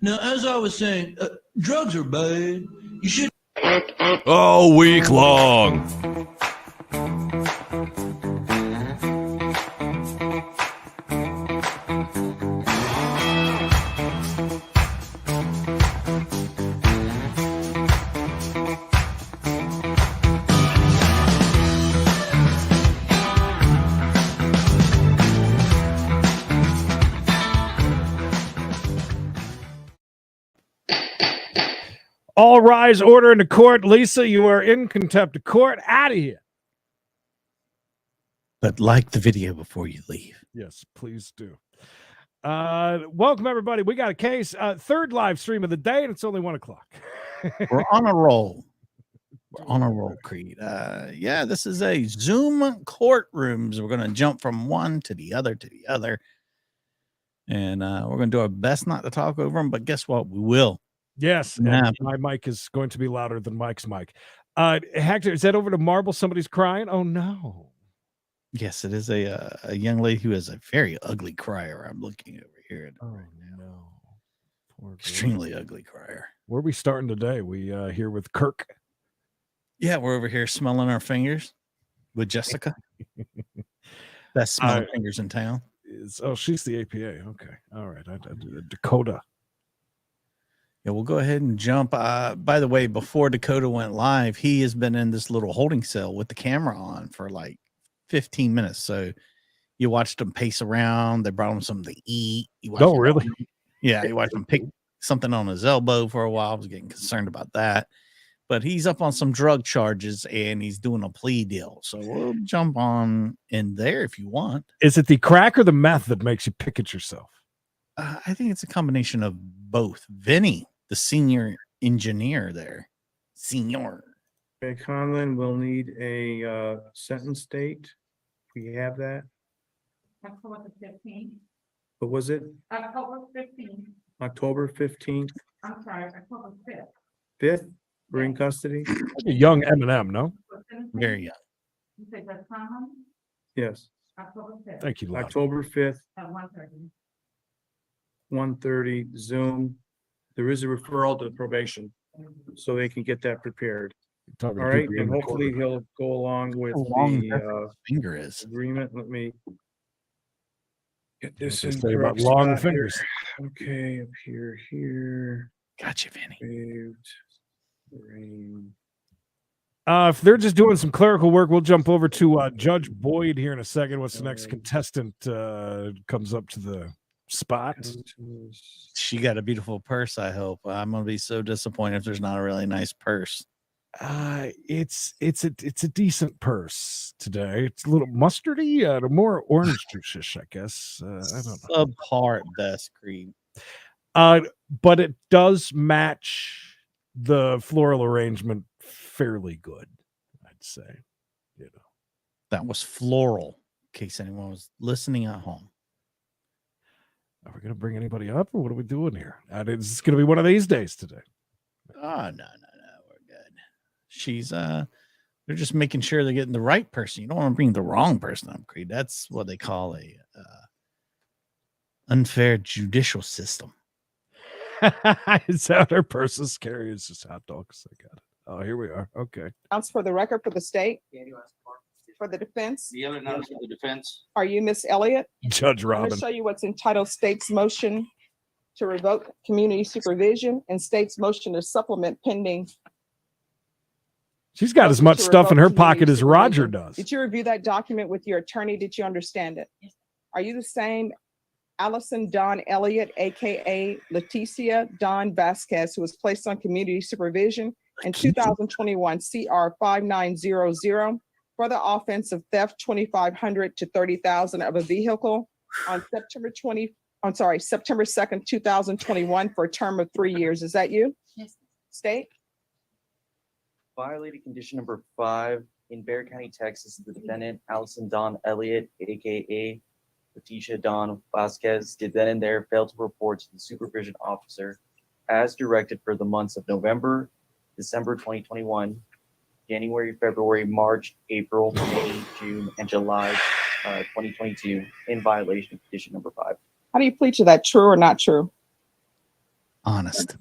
Now, as I was saying, drugs are bad. You should. All week long. All rise, order in the court. Lisa, you are in contempt of court. Out of here. But like the video before you leave. Yes, please do. Welcome, everybody. We got a case. Third live stream of the day, and it's only 1 o'clock. We're on a roll. We're on a roll, Creed. Yeah, this is a Zoom courtrooms. We're going to jump from one to the other to the other. And we're going to do our best not to talk over them, but guess what? We will. Yes, and my mic is going to be louder than Mike's mic. Hector, is that over to Marble? Somebody's crying? Oh, no. Yes, it is a young lady who is a very ugly crier. I'm looking over here right now. No. Poor Extremely girl. ugly crier. Where are we starting today? We here with Kirk. Yeah, we're over here smelling our fingers with Jessica. Best smelling fingers in town. She's the APA. Okay. All right. I Dakota. Yeah, we'll go ahead and jump. By the way, before Dakota went live, he has been in this little holding cell with the camera on for like 15 minutes. So you watched him pace around. They brought him something to eat. Oh, really? Yeah, you watched him pick something on his elbow for a while. I was getting concerned about that. But he's up on some drug charges and he's doing a plea deal. So we'll jump on in there if you want. Is it the crack or the meth that makes you pick at yourself? I think it's a combination of both. Vinny, the senior engineer there. Senior. Okay, Conlon will need a sentence date. We have that. October 15th. What was it? October 15th. October 15th, I'm sorry, October 5th. 5th, we're in custody? A young Eminem, no? Very young. You say that's common? Yes, October 5th. Thank you, Lon. October 5th, At 1:30. 1:30, Zoom. There is a referral to probation, so they can get that prepared. Talking All to right, people in and the hopefully corner. he'll go along with How long the finger is. agreement. Let me get this What in they say about correct long spot here. fingers. Okay, up here. Gotcha, Vinny. Saved. Rain. If they're just doing some clerical work, we'll jump over to Judge Boyd here in a second. What's the next contestant comes up to the spot? She got a beautiful purse, I hope. I'm gonna be so disappointed if there's not a really nice purse. It's a decent purse today. It's a little mustardy, more orange juice-ish, I guess. I don't know. Subpar at best, Creed. But it does match the floral arrangement fairly good, I'd say. You know, That was floral, in case anyone was listening at home. are we going to bring anybody up, or what are we doing here? It's going to be one of these days today. Oh, no, we're good. She's they're just making sure they're getting the right person. You don't want to bring the wrong person up, Creed. That's what they call a unfair judicial system. Is that her purse is scary? It's just hot dogs. I got it. Oh, here we are. Okay. Announce for the record for the state, for the defense. The other announcer for the defense. Are you Miss Elliott? Judge I'm going Robin. to show you what's entitled State's Motion to Revoke Community Supervision and State's Motion to Supplement pending. She's got as motion much to stuff in revoke her pocket community as Roger supervision. does. Did you review that document with your attorney? Did you understand it? Are you the same Allison Dawn Elliott, aka Leticia Dawn Vasquez, who was placed on community supervision in 2021 CR 5900 for the offense of theft $2,500 to $30,000 of a vehicle on September 2nd, 2021 for a term of 3 years? Is that you? Yes. State? Violated condition number 5 in Bexar County, Texas. The defendant, Allison Dawn Elliott, aka Leticia Dawn Vasquez, did then and there fail to report to the supervision officer as directed for the months of November, December 2021, January, February, March, April, May, June, and July 2022 in violation of condition number 5. How do you plead to that? True or not true? Honest.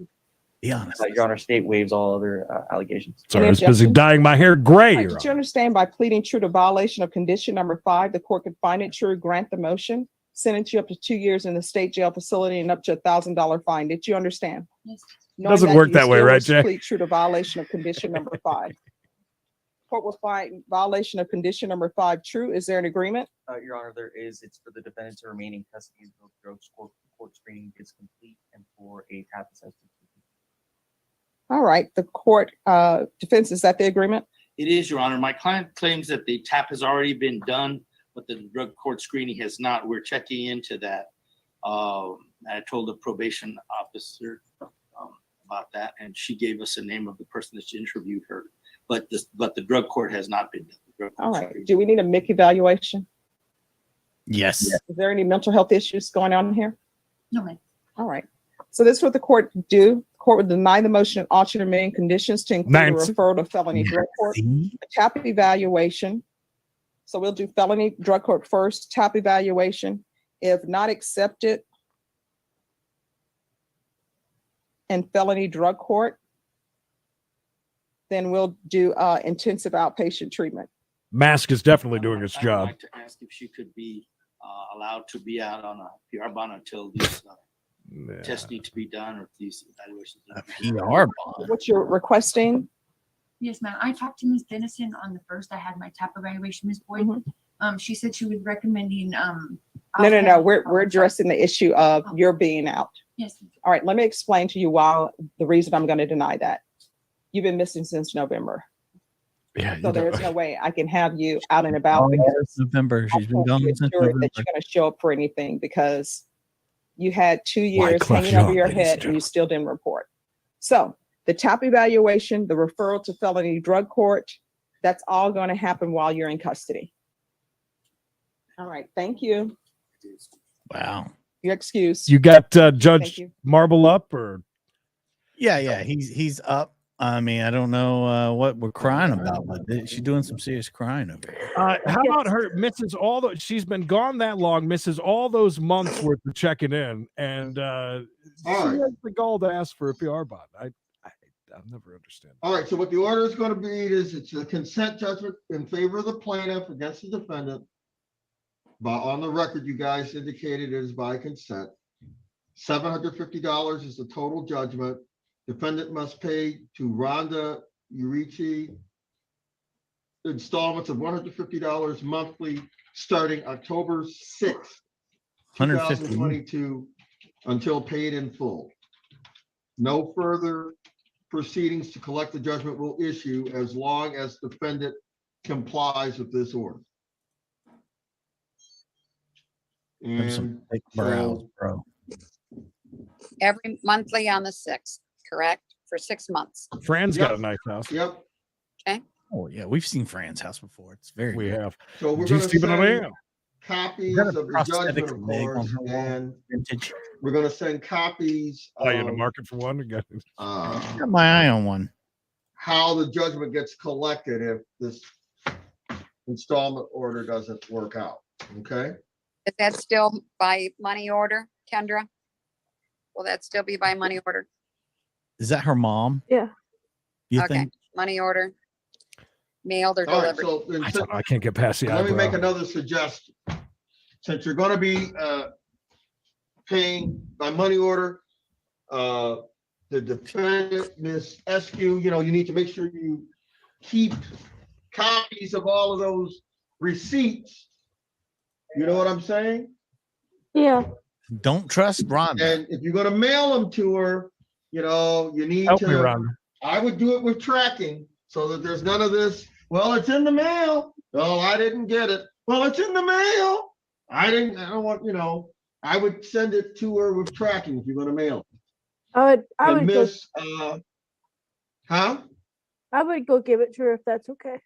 Be honest. Your Honor, state waives all other allegations. Sorry, I Any was busy objections? dyeing my hair gray. All right, Your did you Honor. understand by pleading true to violation of condition number 5, the court could find it true, grant the motion, sentence you up to 2 years in the state jail facility and up to $1,000 fine? Did you understand? Yes. Knowing Doesn't that, work you that way, still right, wish to Jay? Plead true to violation of condition number 5. Court will find violation of condition number 5 true. Is there an agreement? Your Honor, there is. It's for the defendant to remain in custody until drug court screening is complete and for a TAP assessment. All right, the court defense, is that the agreement? It is, Your Honor. My client claims that the TAP has already been done, but the drug court screening has not. We're checking into that. I told the probation officer about that, and she gave us the name of the person that interviewed her. But the drug court has not been done. The drug court All right, screening. do we need a MIC evaluation? Yes. Is there any mental health issues going on here? No, ma'am. All right, so this is what the court would do. The court would deny the motion and alter the remaining conditions to include a Nancy. referral to felony drug court, See? a TAP evaluation. So we'll do felony drug court first, TAP evaluation. If not accepted, and felony drug court, then we'll do intensive outpatient treatment. Mask is definitely doing its I'd job. like to ask if she could be allowed to be out on a PR bond until these Yeah. tests need to be done or these evaluations. need A to be done. PR bond. What you're requesting? Yes, ma'am. I talked to Ms. Dennison on the first. I had my TAP evaluation, Ms. Boyd. She said she was recommending, No, we're sorry. addressing the issue of your being out. Yes, All right, let me explain to you why the reason I'm going to deny that. You've been missing since November, Yeah. so there's no way I can have you out and about. Oh, because yes, November. I She's been can't gone be since assured November. that you're going to show up for anything because you had 2 Why years Clef hanging over Young, your ladies and head and you gentlemen. still didn't report. So the TAP evaluation, the referral to felony drug court, that's all going to happen while you're in custody. All right, thank you. Wow. Your excuse. You got Thank Judge you. Marble up, or Yeah. He's up. I mean, I don't know what we're crying about, but she's doing some serious crying over here. how about her misses all the? She's been gone that long, misses all those months worth of checking in, and she right. has the gall to ask for a PR bond. I'll never understand. All right, so what the order is going to be is it's a consent judgment in favor of the plaintiff against the defendant. But on the record, you guys indicated it is by consent. $750 is the total judgment. Defendant must pay to Rhonda Urici installments of $150 monthly starting October 6th, 150. 2022 until paid in full. No further proceedings to collect the judgment will issue as long as defendant complies with this order. There's some And thick brows, bro. Every monthly on the 6th, correct? For 6 months. Fran's Yep. got a nice house. yep, Oh yeah, we've seen Fran's house before. It's very We good. have. so we're Do you gonna see what I send mean? copies Got of a the prosthetic judgment, of leg on course, her wall. and Vintage. we're gonna send copies Oh, you in the of market for one? You got- Got my eye on one. how the judgment gets collected if this installment order doesn't work out, okay? Is that still by money order, Kendra? Will that still be by money order? Is that her mom? Yeah. You Okay, think? money order. Mailed or All right, delivered? so then I don't know. I can't get past the let me make eyebrow. another suggestion. Since you're gonna be paying by money order, the defendant, Ms. Eskew, you need to make sure you keep copies of all of those receipts. You know what I'm saying? Yeah. Don't trust Rhonda. And if you're gonna mail them to her, you need Help me, to, Rhonda. I would do it with tracking so that there's none of this, well, it's in the mail. Oh, I didn't get it. Well, it's in the mail. I don't want, I would send it to her with tracking if you're gonna mail it. I And would go, Miss, huh? I would go give it to her if that's okay.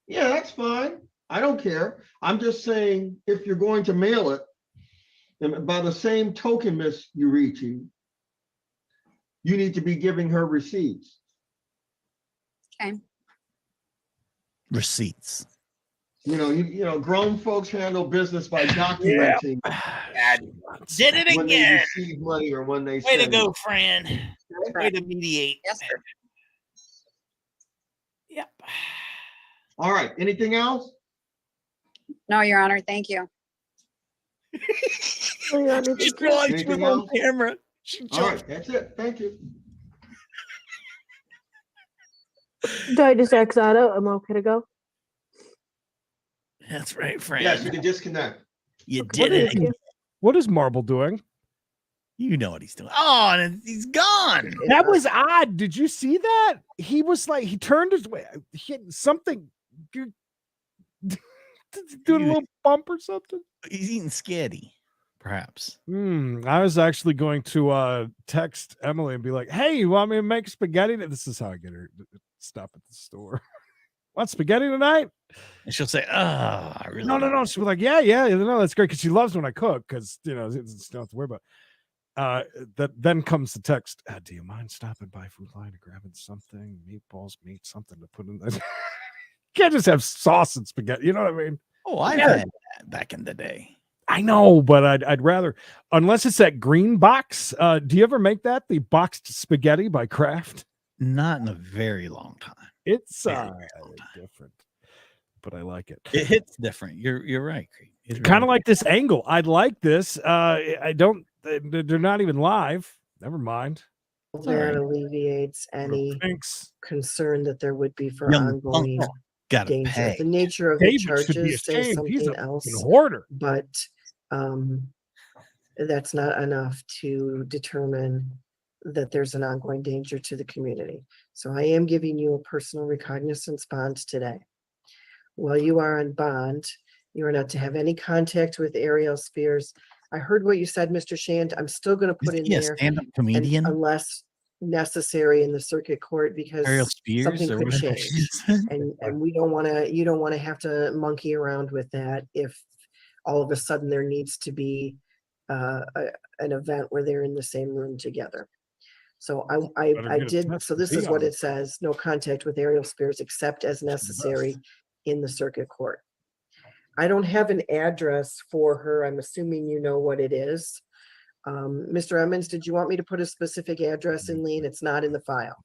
Yeah, that's fine. I don't care. I'm just saying, if you're going to mail it, and by the same token, Miss Urici, you need to be giving her receipts. Okay, Receipts. You know, grown folks handle business by documenting Did it when they again. receive money or when they Way to send go, it. Fran. Way to mediate. Yes, sir. Yep. All right. Anything else? No, Your Honor, thank you. Just realized she was Anything on else? camera. She All jumped. right. That's it. Thank you. Do I just X out? I'm okay to go. That's right, Fran. Yes, you can disconnect. You What did is, it. what is Marble doing? You know what he's doing. Oh, and he's gone. That was odd. Did you see that? He was like, he turned his way. He had something. Doing a little bump or something. He's eating skitty, perhaps. I was actually going to text Emily and be like, "Hey, you want me to make spaghetti?" This is how I get her to stop at the store. Want spaghetti tonight? And she'll say, "Oh, I really No. She'll be like, "Yeah, no, that's great," because she loves when I cook, because you don't have to worry about. That then comes the text. Do you mind stopping by Food Line and grabbing something, meatballs, meat, something to put in there? Can't just have sauce and spaghetti. You know what I mean? Oh, I've had that back in the day. I know, but I'd rather, unless it's that green box. Do you ever make that, the boxed spaghetti by Kraft? Not in a very long time. It's Very different, but I like it. It hits different. You're right. It Kind of really- like this angle. I'd like this. I don't. They're not even live. Never mind. That alleviates any Thanks. concern that there would be for Young ongoing uncle gotta danger. pay. The nature of David the should be charges say ashamed. He's something a else, fucking hoarder. but that's not enough to determine that there's an ongoing danger to the community. So I am giving you a personal recognizance bond today. While you are on bond, you are not to have any contact with Ariel Spears. I heard what you said, Mr. Shand. I'm still going to put in Is he a there, stand-up and comedian? unless necessary in the circuit court, because Ariel Spears something or could whatever change. she said? And we don't want to, you don't want to have to monkey around with that if all of a sudden there needs to be an event where they're in the same room together. So I Better get a did, test so to this be is what on. it says: no contact with Ariel Spears except as necessary in the circuit court. I don't have an address for her. I'm assuming you know what it is. Mr. Emmons, did you want me to put a specific address in, Lean? It's not in the file.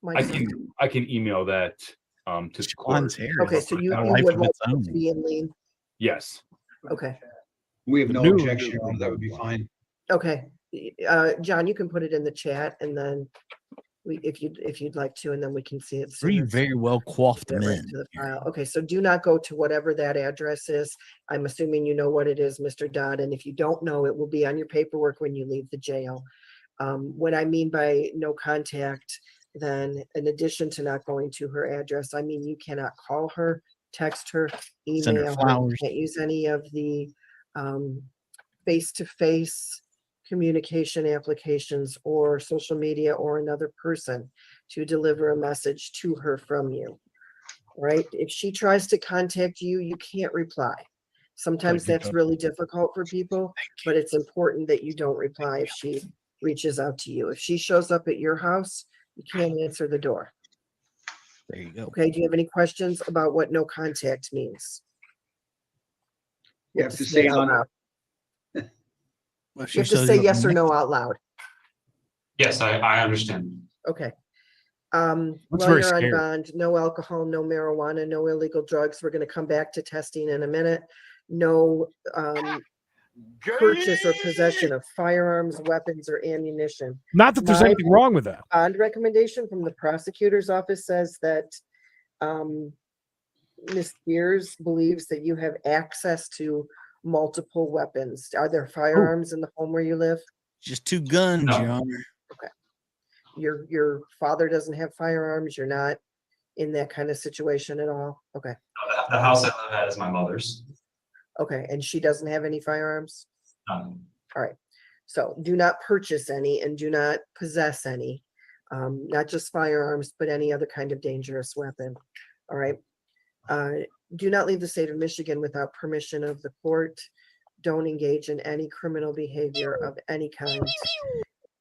I can email that to the Juan's court. hair Okay, is so like you a you life would of like its it own. to be in, Lean? Yes. Okay, We have The no new- objection. That would be fine. okay. John, you can put it in the chat, and then if you'd like to, and then we can see it. Three sooner. very well coiffed Get right men. to the file. Okay, so do not go to whatever that address is. I'm assuming you know what it is, Mr. Dodd, and if you don't know, it will be on your paperwork when you leave the jail. What I mean by no contact, then in addition to not going to her address, I mean you cannot call her, text her, Send her email her, flowers. can't use any of the face-to-face communication applications or social media or another person to deliver a message to her from you. Right? If she tries to contact you, you can't reply. Sometimes you that's don't. really difficult for people, but it's important that you don't reply if she reaches out to you. If she shows up at your house, you can't answer the door. There you go. Okay, do you have any questions about what no contact means? You have to Say say it out on, loud. Well, if You have she to shows say you up yes or next- no out loud. Yes, I understand. Okay. That's While very you're on scary. bond, no alcohol, no marijuana, no illegal drugs. We're gonna come back to testing in a minute. No purchase or possession of firearms, weapons, or ammunition. Not that there's My anything wrong with that. bond recommendation from the prosecutor's office says that Ms. Spears believes that you have access to multiple weapons. Are there firearms in the home where you live? Just two guns, No. Your Honor. Your father doesn't have firearms? You're not in that kind of situation at all? Okay, The house I live at is my mother's. okay, and she doesn't have any firearms? Um, All right, so do not purchase any and do not possess any, not just firearms, but any other kind of dangerous weapon. All right. Do not leave the state of Michigan without permission of the court. Don't engage in any criminal behavior of any kind.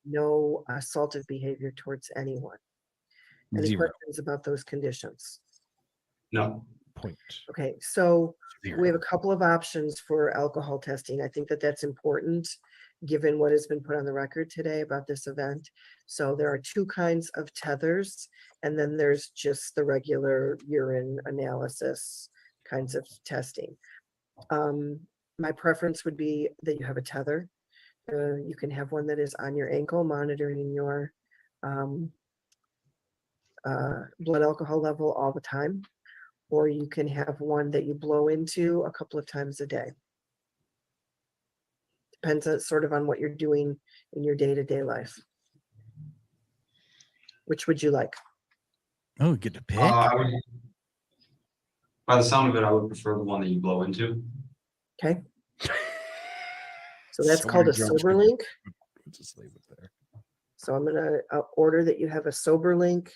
No assaultive behavior towards anyone. Any Zero. questions about those conditions? No. Point. Okay, so we have a couple of options for alcohol testing. I think that that's important, given what has been put on the record today about this event. So there are two kinds of tethers, and then there's just the regular urine analysis kinds of testing. My preference would be that you have a tether. You can have one that is on your ankle, monitoring your blood alcohol level all the time, or you can have one that you blow into a couple of times a day. Depends sort of on what you're doing in your day-to-day life. Which would you like? Oh, get to pick. By the sound of it, I would prefer the one that you blow into. Okay. So that's So called a many drugs sober can- link. Just leave it there. So I'm gonna order that you have a sober link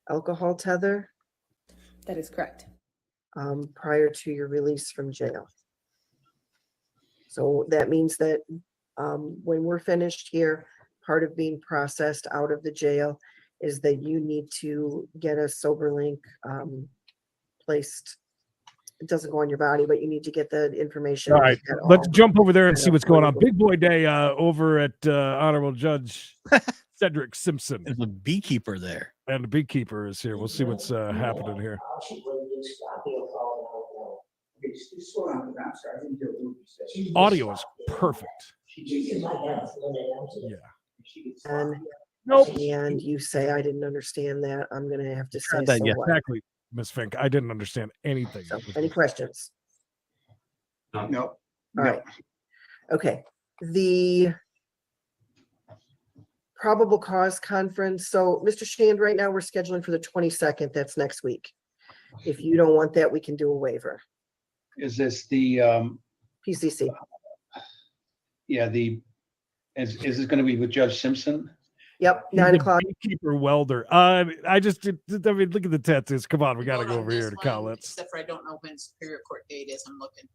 alcohol tether That is correct. prior to your release from jail. So that means that when we're finished here, part of being processed out of the jail is that you need to get a sober link placed. It doesn't go on your body, but you need to get the information. All right, at let's all. jump over there and set see up what's going on. for- Big boy day over at Honorable Judge Cedric Simpson. There's a beekeeper there. And the beekeeper is here. We'll see what's happening here. Audio is perfect. Yeah. And Nope. and you say, I didn't understand that, I'm gonna have to say, That, so yeah, what? exactly, Miss Fink. I didn't understand anything. So, any questions? No. All right. Okay, the probable cause conference. So, Mr. Shand, right now we're scheduling for the 22nd. That's next week. If you don't want that, we can do a waiver. Is this the, PCC. yeah, is this gonna be with Judge Simpson? Yep, He's 9 a o'clock. Beekeeper welder. I mean, look at the tattoos. Come on, we got to go over here to Collins. Except for I don't know when Superior Court date is. I'm looking.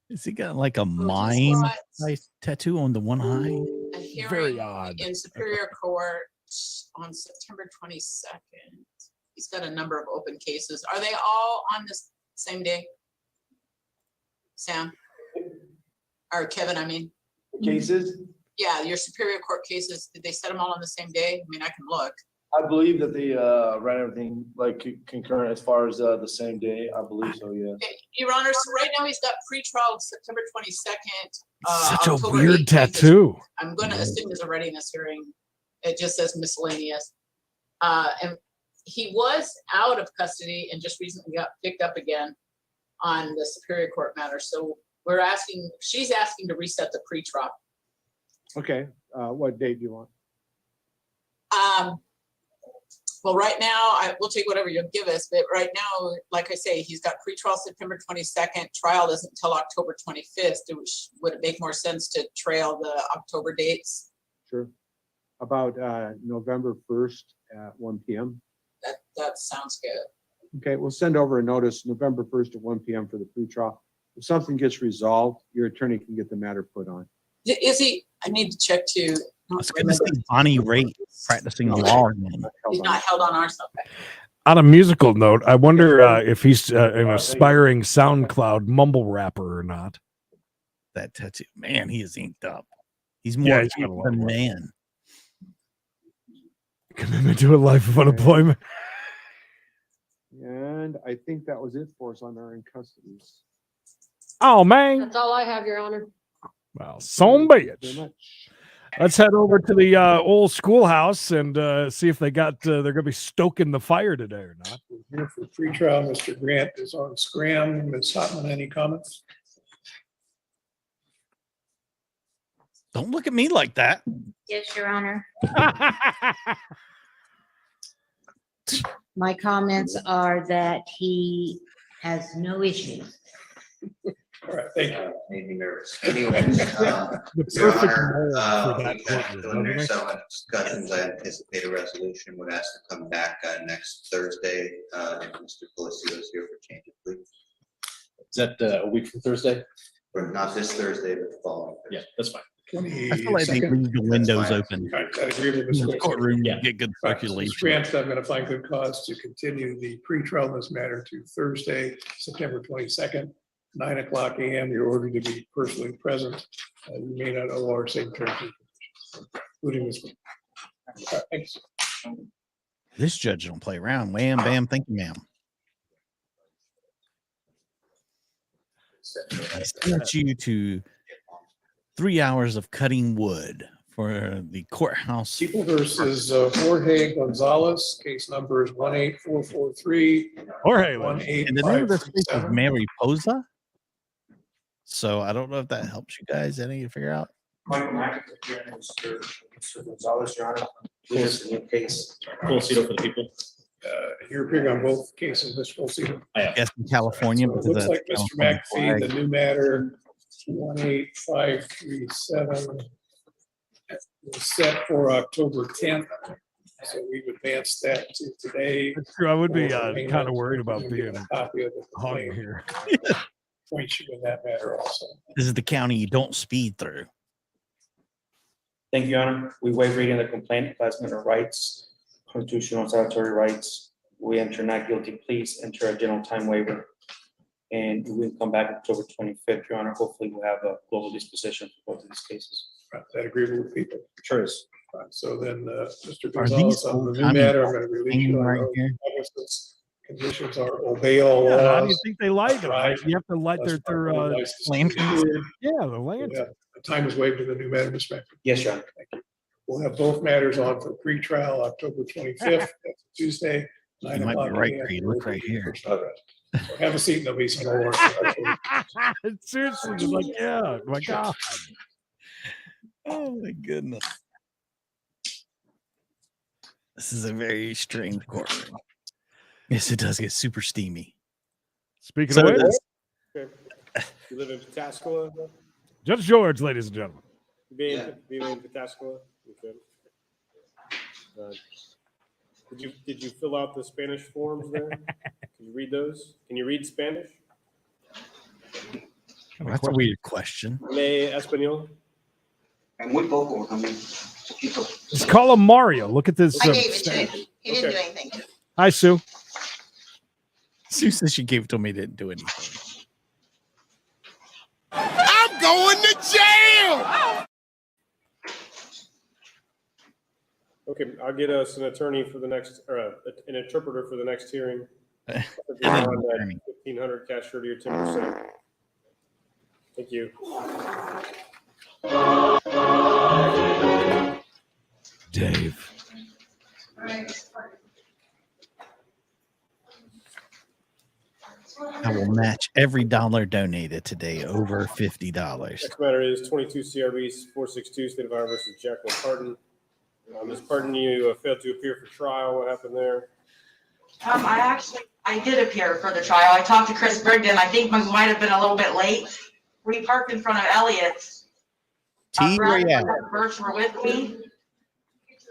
Has he got like a mine what? tattoo on the one eye? A hearing Very odd. in Superior Court on September 22nd. He's got a number of open cases. Are they all on this same day? Sam? Or Kevin, I mean. Cases, Yeah, your Superior Court cases, did they set them all on the same day? I mean, I can look. I believe that they ran everything like concurrent as far as the same day. I believe so, yeah. Okay, Your Honor, so right now he's got pretrial September 22nd. Such a October weird 18th. tattoo. I'm gonna assume there's a readiness hearing. It just says miscellaneous. And he was out of custody and just recently got picked up again on the Superior Court matter. So she's asking to reset the pretrial. Okay, what date do you want? Well, right now, we'll take whatever you'll give us, but right now, like I say, he's got pretrial September 22nd, trial isn't until October 25th. Would it make more sense to trail the October dates? Sure. About November 1st at 1 p.m. That sounds good. Okay, we'll send over a notice November 1st at 1 p.m. for the pretrial. If something gets resolved, your attorney can get the matter put on. Is he, I need to check too. It's good to see Bonnie Raitt practicing law again. He's not held on our side. On a musical note, I wonder if he's an aspiring SoundCloud mumble rapper or not. That tattoo, man, he is inked up. He's Yeah, more he's got a lot than of work. man. Commitment to a life of unemployment. And I think that was it for us on our in custodies. Oh, man. That's all I have, Your Honor. Well, so be it. Very much. Let's head over to the old schoolhouse and see if they're going to be stoking the fire today or not. Here for pretrial, Mr. Grant is on scram. Ms. Hotman, any comments? Don't look at me like that. Yes, Your Honor. My comments are that he has no issues. All right, thank you. Made me nervous. Anyways, The Your perfect Honor, mold for that we've had courtroom, preliminary doesn't it? settlement discussions. I anticipate a resolution. Would ask to come back next Thursday. If Mr. Felicio's here for change of plea. Is that a week from Thursday? Or not this Thursday, but the following. Yeah, that's fine. I feel like they leave the windows open. I agree with In the Mr. courtroom, Yeah. you get good Right, Mr. circulation. Grant, I'm going to find good cause to continue the pretrial in this matter to Thursday, September 22nd, 9:00 a.m. You're ordered to be personally present. You may not know our same terms and conditions, including this one. All right, thanks. This judge don't play around. Wham, bam, thank you, ma'am. I sent you to 3 hours of cutting wood for the courthouse. People versus Jorge Gonzalez, case number is 18443. Jorge. And the name of this place is 18537. Mariposa. So I don't know if that helps you guys any to figure out. Michael McAfee, Mr. Gonzalez, Your Honor. This is a new case. Pulsito for the people. You're appearing on both cases, Mr. Pulsito. Yes, in California. So it because looks of like the Mr. California McAfee, the flag. new matter, 18537, was set for October 10th. So we've advanced that to today. That's true. I would be for kind payment. of worried about We'll being get a copy of the hung complaint. here. Point you in that matter also. This is the county you don't speed through. Thank you, Your Honor. We waive reading the complaint, classmate rights, constitutional and statutory rights. We enter not guilty pleas, enter a general time waiver. And we will come back October 25th, Your Honor. Hopefully we'll have a global disposition for both of these cases. Right, that agreeable with people. Sure is. Right, so then, Mr. Are Gonzalez, these on the new old-timey matter, I'm going to release hanging you on right those here? cognizance. Conditions are obey all Yeah, how do you laws. think they light them? Right. You have to light That's their properly licensed. lanterns. Yeah, the lantern. Yeah, the time is waived in the new matter, Mr. McAfee. Yes, Your Honor. We'll have both matters on for pretrial, October 25th, that's Tuesday. You 9 might be o'clock right, a.m. Creed. Look right here. So have a seat and there'll be some more. Seriously, just like, yeah, my God. Oh my goodness. This is a very strange courtroom. Yes, it does get super steamy. Speaking So of it which, is. You live in Pataskala? Judge George, ladies and gentlemen. You live in Pataskala? Okay. Did you fill out the Spanish forms there? Can you read those? Can you read Spanish? That's a weird question. ¿Lee español? Muy poco, I mean, poquito. Just call him Mario. Look at this. I gave it to stand. him. He didn't do anything to him. Hi, Sue. Sue says she gave it to me, didn't do anything. I'm going to jail. Okay, I'll get us an attorney for the next, or an interpreter for the next hearing. An $1,500 cash surety or 10%. Thank you. Dave. I will match every dollar donated today over $50. Next matter is 22 CRB 462, State of Iowa versus Jacqueline Parton. Ms. Parton, you failed to appear for trial. What happened there? I did appear for the trial. I talked to Chris Brigden. I think we might have been a little bit late. We parked in front of Elliott's. Brad and Birch were with me.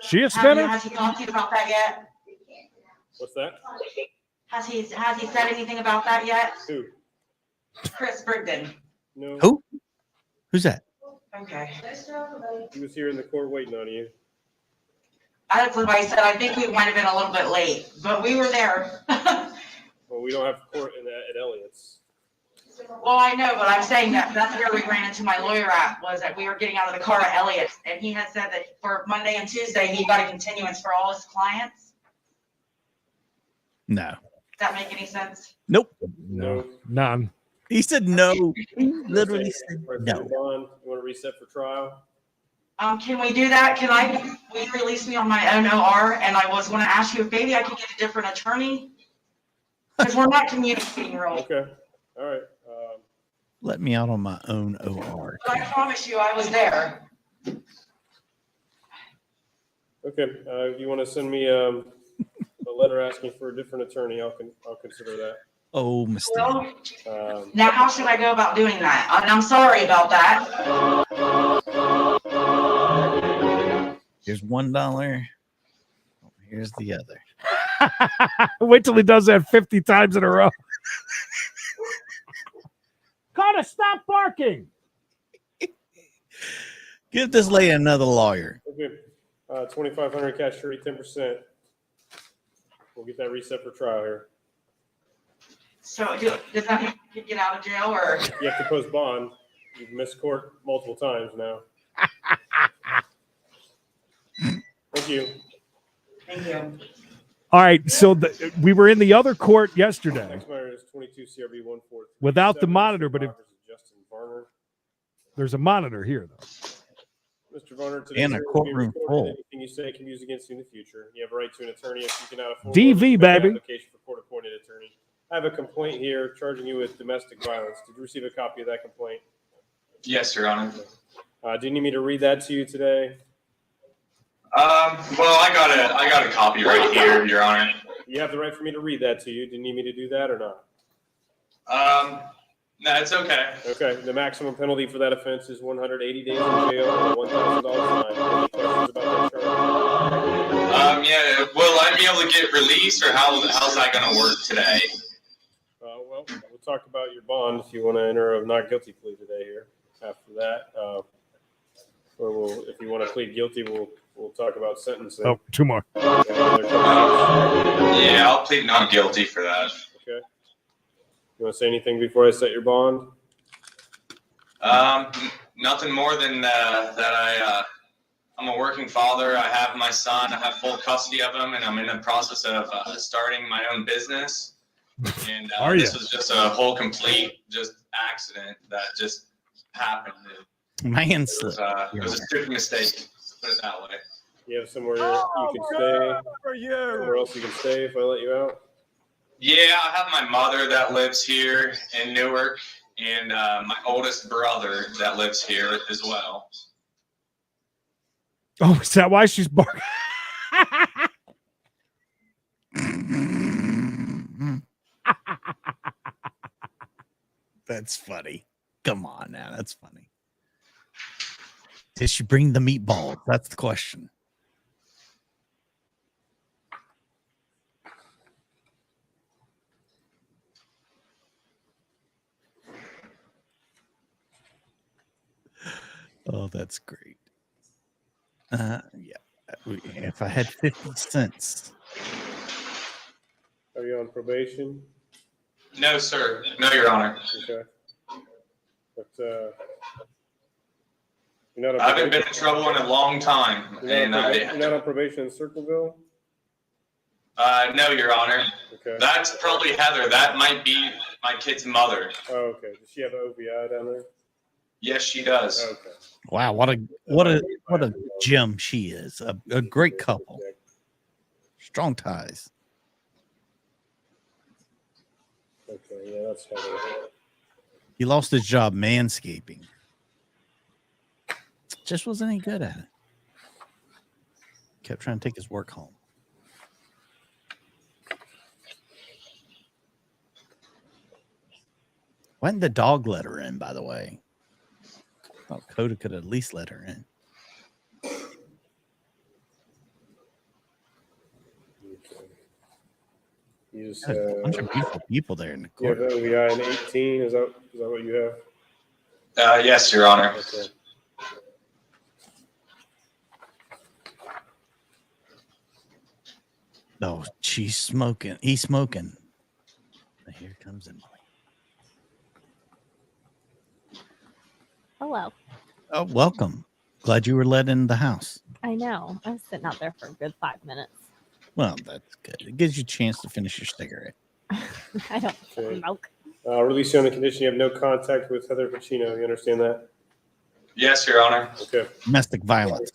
She a spinner? Has he talked to you about that yet? What's that? Has he said anything about that yet? Who? Chris Brigden. No. Who? Who's that? Okay. He was here in the court waiting on you. That's what I said. I think we might have been a little bit late, but we were there. Well, we don't have court at Elliott's. Well, I know, but I'm saying that's where we ran into my lawyer at, was that we were getting out of the car at Elliott's, and he had said that for Monday and Tuesday, he got a continuance for all his clients. No. Does that make any sense? Nope. No. None. He said no. He literally said no. Bond, you want to reset for trial? Can we do that? Will you release me on my own OR? And I was going to ask you if maybe I could get a different attorney, because we're not communicating really. Okay. All right. Let me out on my own OR. But I promise you, I was there. Okay. If you want to send me a letter asking for a different attorney, I'll consider that. Oh, mistake. Well, now how should I go about doing that? And I'm sorry about that. Here's $1. Here's the other. Wait till he does that 50 times in a row. Carter, stop barking. Give this lady another lawyer. Okay, 2,500 cash surety, 10%. We'll get that reset for trial here. So does that mean you get out of jail or? You have to post bond. You've missed court multiple times now. Thank you. Thank you. All right, so we were in the other court yesterday Next matter is 22 CRB 1437. without the monitor, but if Justin Varner. there's a monitor here, though. Mr. Varner, today And a courtroom full. anything you say can be used against you in the future. You have a right to an attorney if you cannot afford DV, one, make an baby. application for court-appointed attorney. I have a complaint here charging you with domestic violence. Did you receive a copy of that complaint? Yes, Your Honor. Do you need me to read that to you today? Well, I got a copy right here, Your Honor. You have the right for me to read that to you. Do you need me to do that or not? No, it's okay. Okay. The maximum penalty for that offense is 180 days in jail and a $1,000 fine. Any questions about that charge? Yeah. Will I be able to get released, or how's that going to work today? Well, we'll talk about your bond if you want to enter a not guilty plea today here. After that, or if you want to plead guilty, we'll talk about sentencing. Oh, two more. Yeah, I'll plead not guilty for that. Okay. You want to say anything before I set your bond? Nothing more than that. I'm a working father. I have my son. I have full custody of him, and I'm in the process of starting my own business. And this was just a whole complete accident that just happened. Man, It was a stupid mistake. Put it that way. You have somewhere you can stay. Somewhere else you can stay if I let you out. Yeah, I have my mother that lives here in Newark, and my oldest brother that lives here as well. Oh, is that why she's barking? That's funny. Come on now, that's funny. Did she bring the meatballs? That's the question. Oh, that's great. Yeah. If I had 50 cents. Are you on probation? No, sir. No, Your Honor. Okay. But you're not I haven't been in trouble in a long time. You're not on probation in Circleville? No, Your Honor. Okay. That's probably Heather. That might be my kid's mother. Oh, okay. Does she have an OVI down there? Yes, she does. Okay. Wow, what a gem she is. A great couple. Strong ties. Okay, yeah, that's Heather. He lost his job manscaping. Just wasn't any good at it. Kept trying to take his work home. Why didn't the dog let her in, by the way? I thought Coda could at least let her in. You just, A bunch of beautiful people there in the you have court. OVI in 18. Is that what you have? Yes, Your Honor. Okay. Oh, she's smoking. He's smoking. Here comes Emily. Hello. Oh, welcome. Glad you were let in the house. I know. I was sitting out there for a good 5 minutes. Well, that's good. It gives you a chance to finish your cigarette. I don't Okay. smoke. Release you on the condition you have no contact with Heather Pacino. You understand that? Yes, Your Honor. Okay. Domestic violence.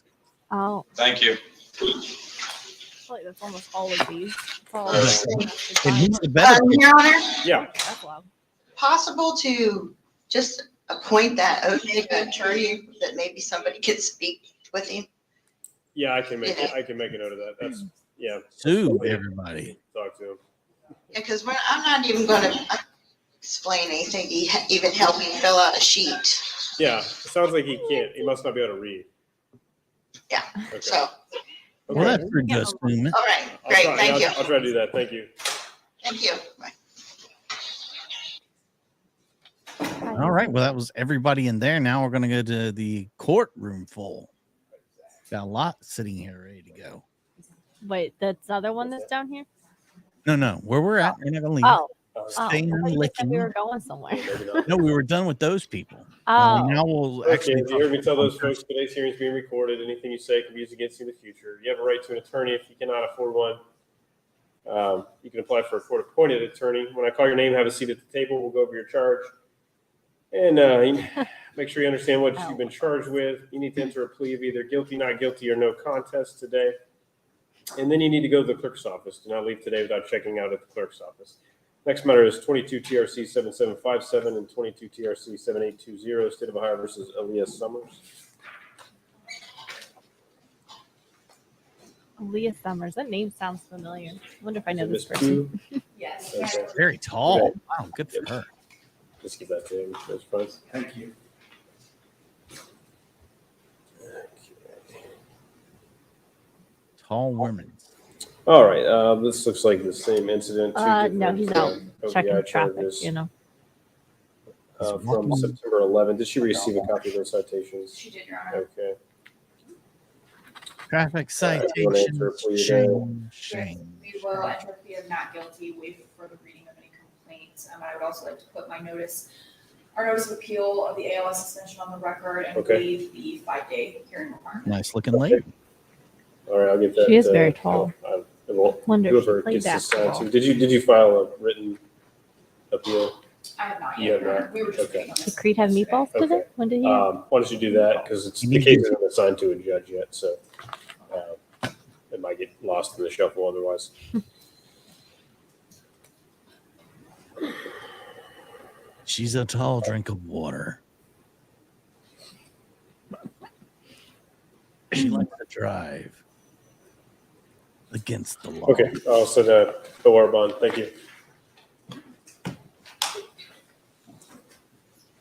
Oh, Thank you. I feel like that's almost all of these. It's all And he's the better. Your Honor, Yeah. That's loud. possible to just appoint that OJ attorney that maybe somebody could speak with him? Yeah, I can make a note of that. That's yeah. Sue everybody. Talk to him. Because I'm not even going to explain anything, even help him fill out a sheet. Yeah, it sounds like he can't. He must not be able to read. Yeah. Okay. So, Well, that's pretty good, Spoon. all right, great, thank you. I'll try to do that. Thank you. Thank you. Bye. Hi. All right. Well, that was everybody in there. Now we're going to go to the courtroom full. Got a lot sitting here ready to go. Wait, that's the other one that's down here? No. Where we're at, we're not going to leave. Oh. Staying I thought you said licking. we were going somewhere. No, we were done with those people. Oh. Now we'll Okay, actually. you heard me tell those folks today's hearing is being recorded. Anything you say can be used against you in the future. You have a right to an attorney if you cannot afford one. You can apply for a court-appointed attorney. When I call your name, have a seat at the table. We'll go over your charge. And make sure you understand what you've been charged with. You need to enter a plea of either guilty, not guilty, or no contest today. And then you need to go to the clerk's office. Do not leave today without checking out at the clerk's office. Next matter is 22 TRC 7757 and 22 TRC 7820, State of Ohio versus Elias Summers. Leah Summers. That name sounds familiar. I wonder if I know Is it this Miss person. Yes. Okay. Very tall. Okay. Wow, good for her. Just give that to him. That's fine. Thank you. Tall women. All right. This looks like the same incident. Two No, different, he's out OBI checking traffic, charges, you know. from September 11th. Did she receive a copy of those citations? She did, Your Honor. Okay. Traffic you wanna enter a citation. plea Shame. We will enter a plea of not guilty, waive further reading of any complaints. I would also like to put our notice of appeal of the ALS suspension on the record and Okay. waive the 5-day hearing requirement. Nice looking lady. All right. I'll get that. She is very tall. Wonder if she Whoever played gets this signed basketball. to. Did you file a written appeal? I have not You yet, have Your Honor. not? We were just Okay. waiting on Did this. Creed have meatballs today? Okay. When did he? Why don't you do that? Because it's You the need case to- isn't assigned to a judge yet, so it might get lost in the shuffle otherwise. She's a tall drink of water. She likes to drive against the law. Okay, I'll send a OR bond. Thank you.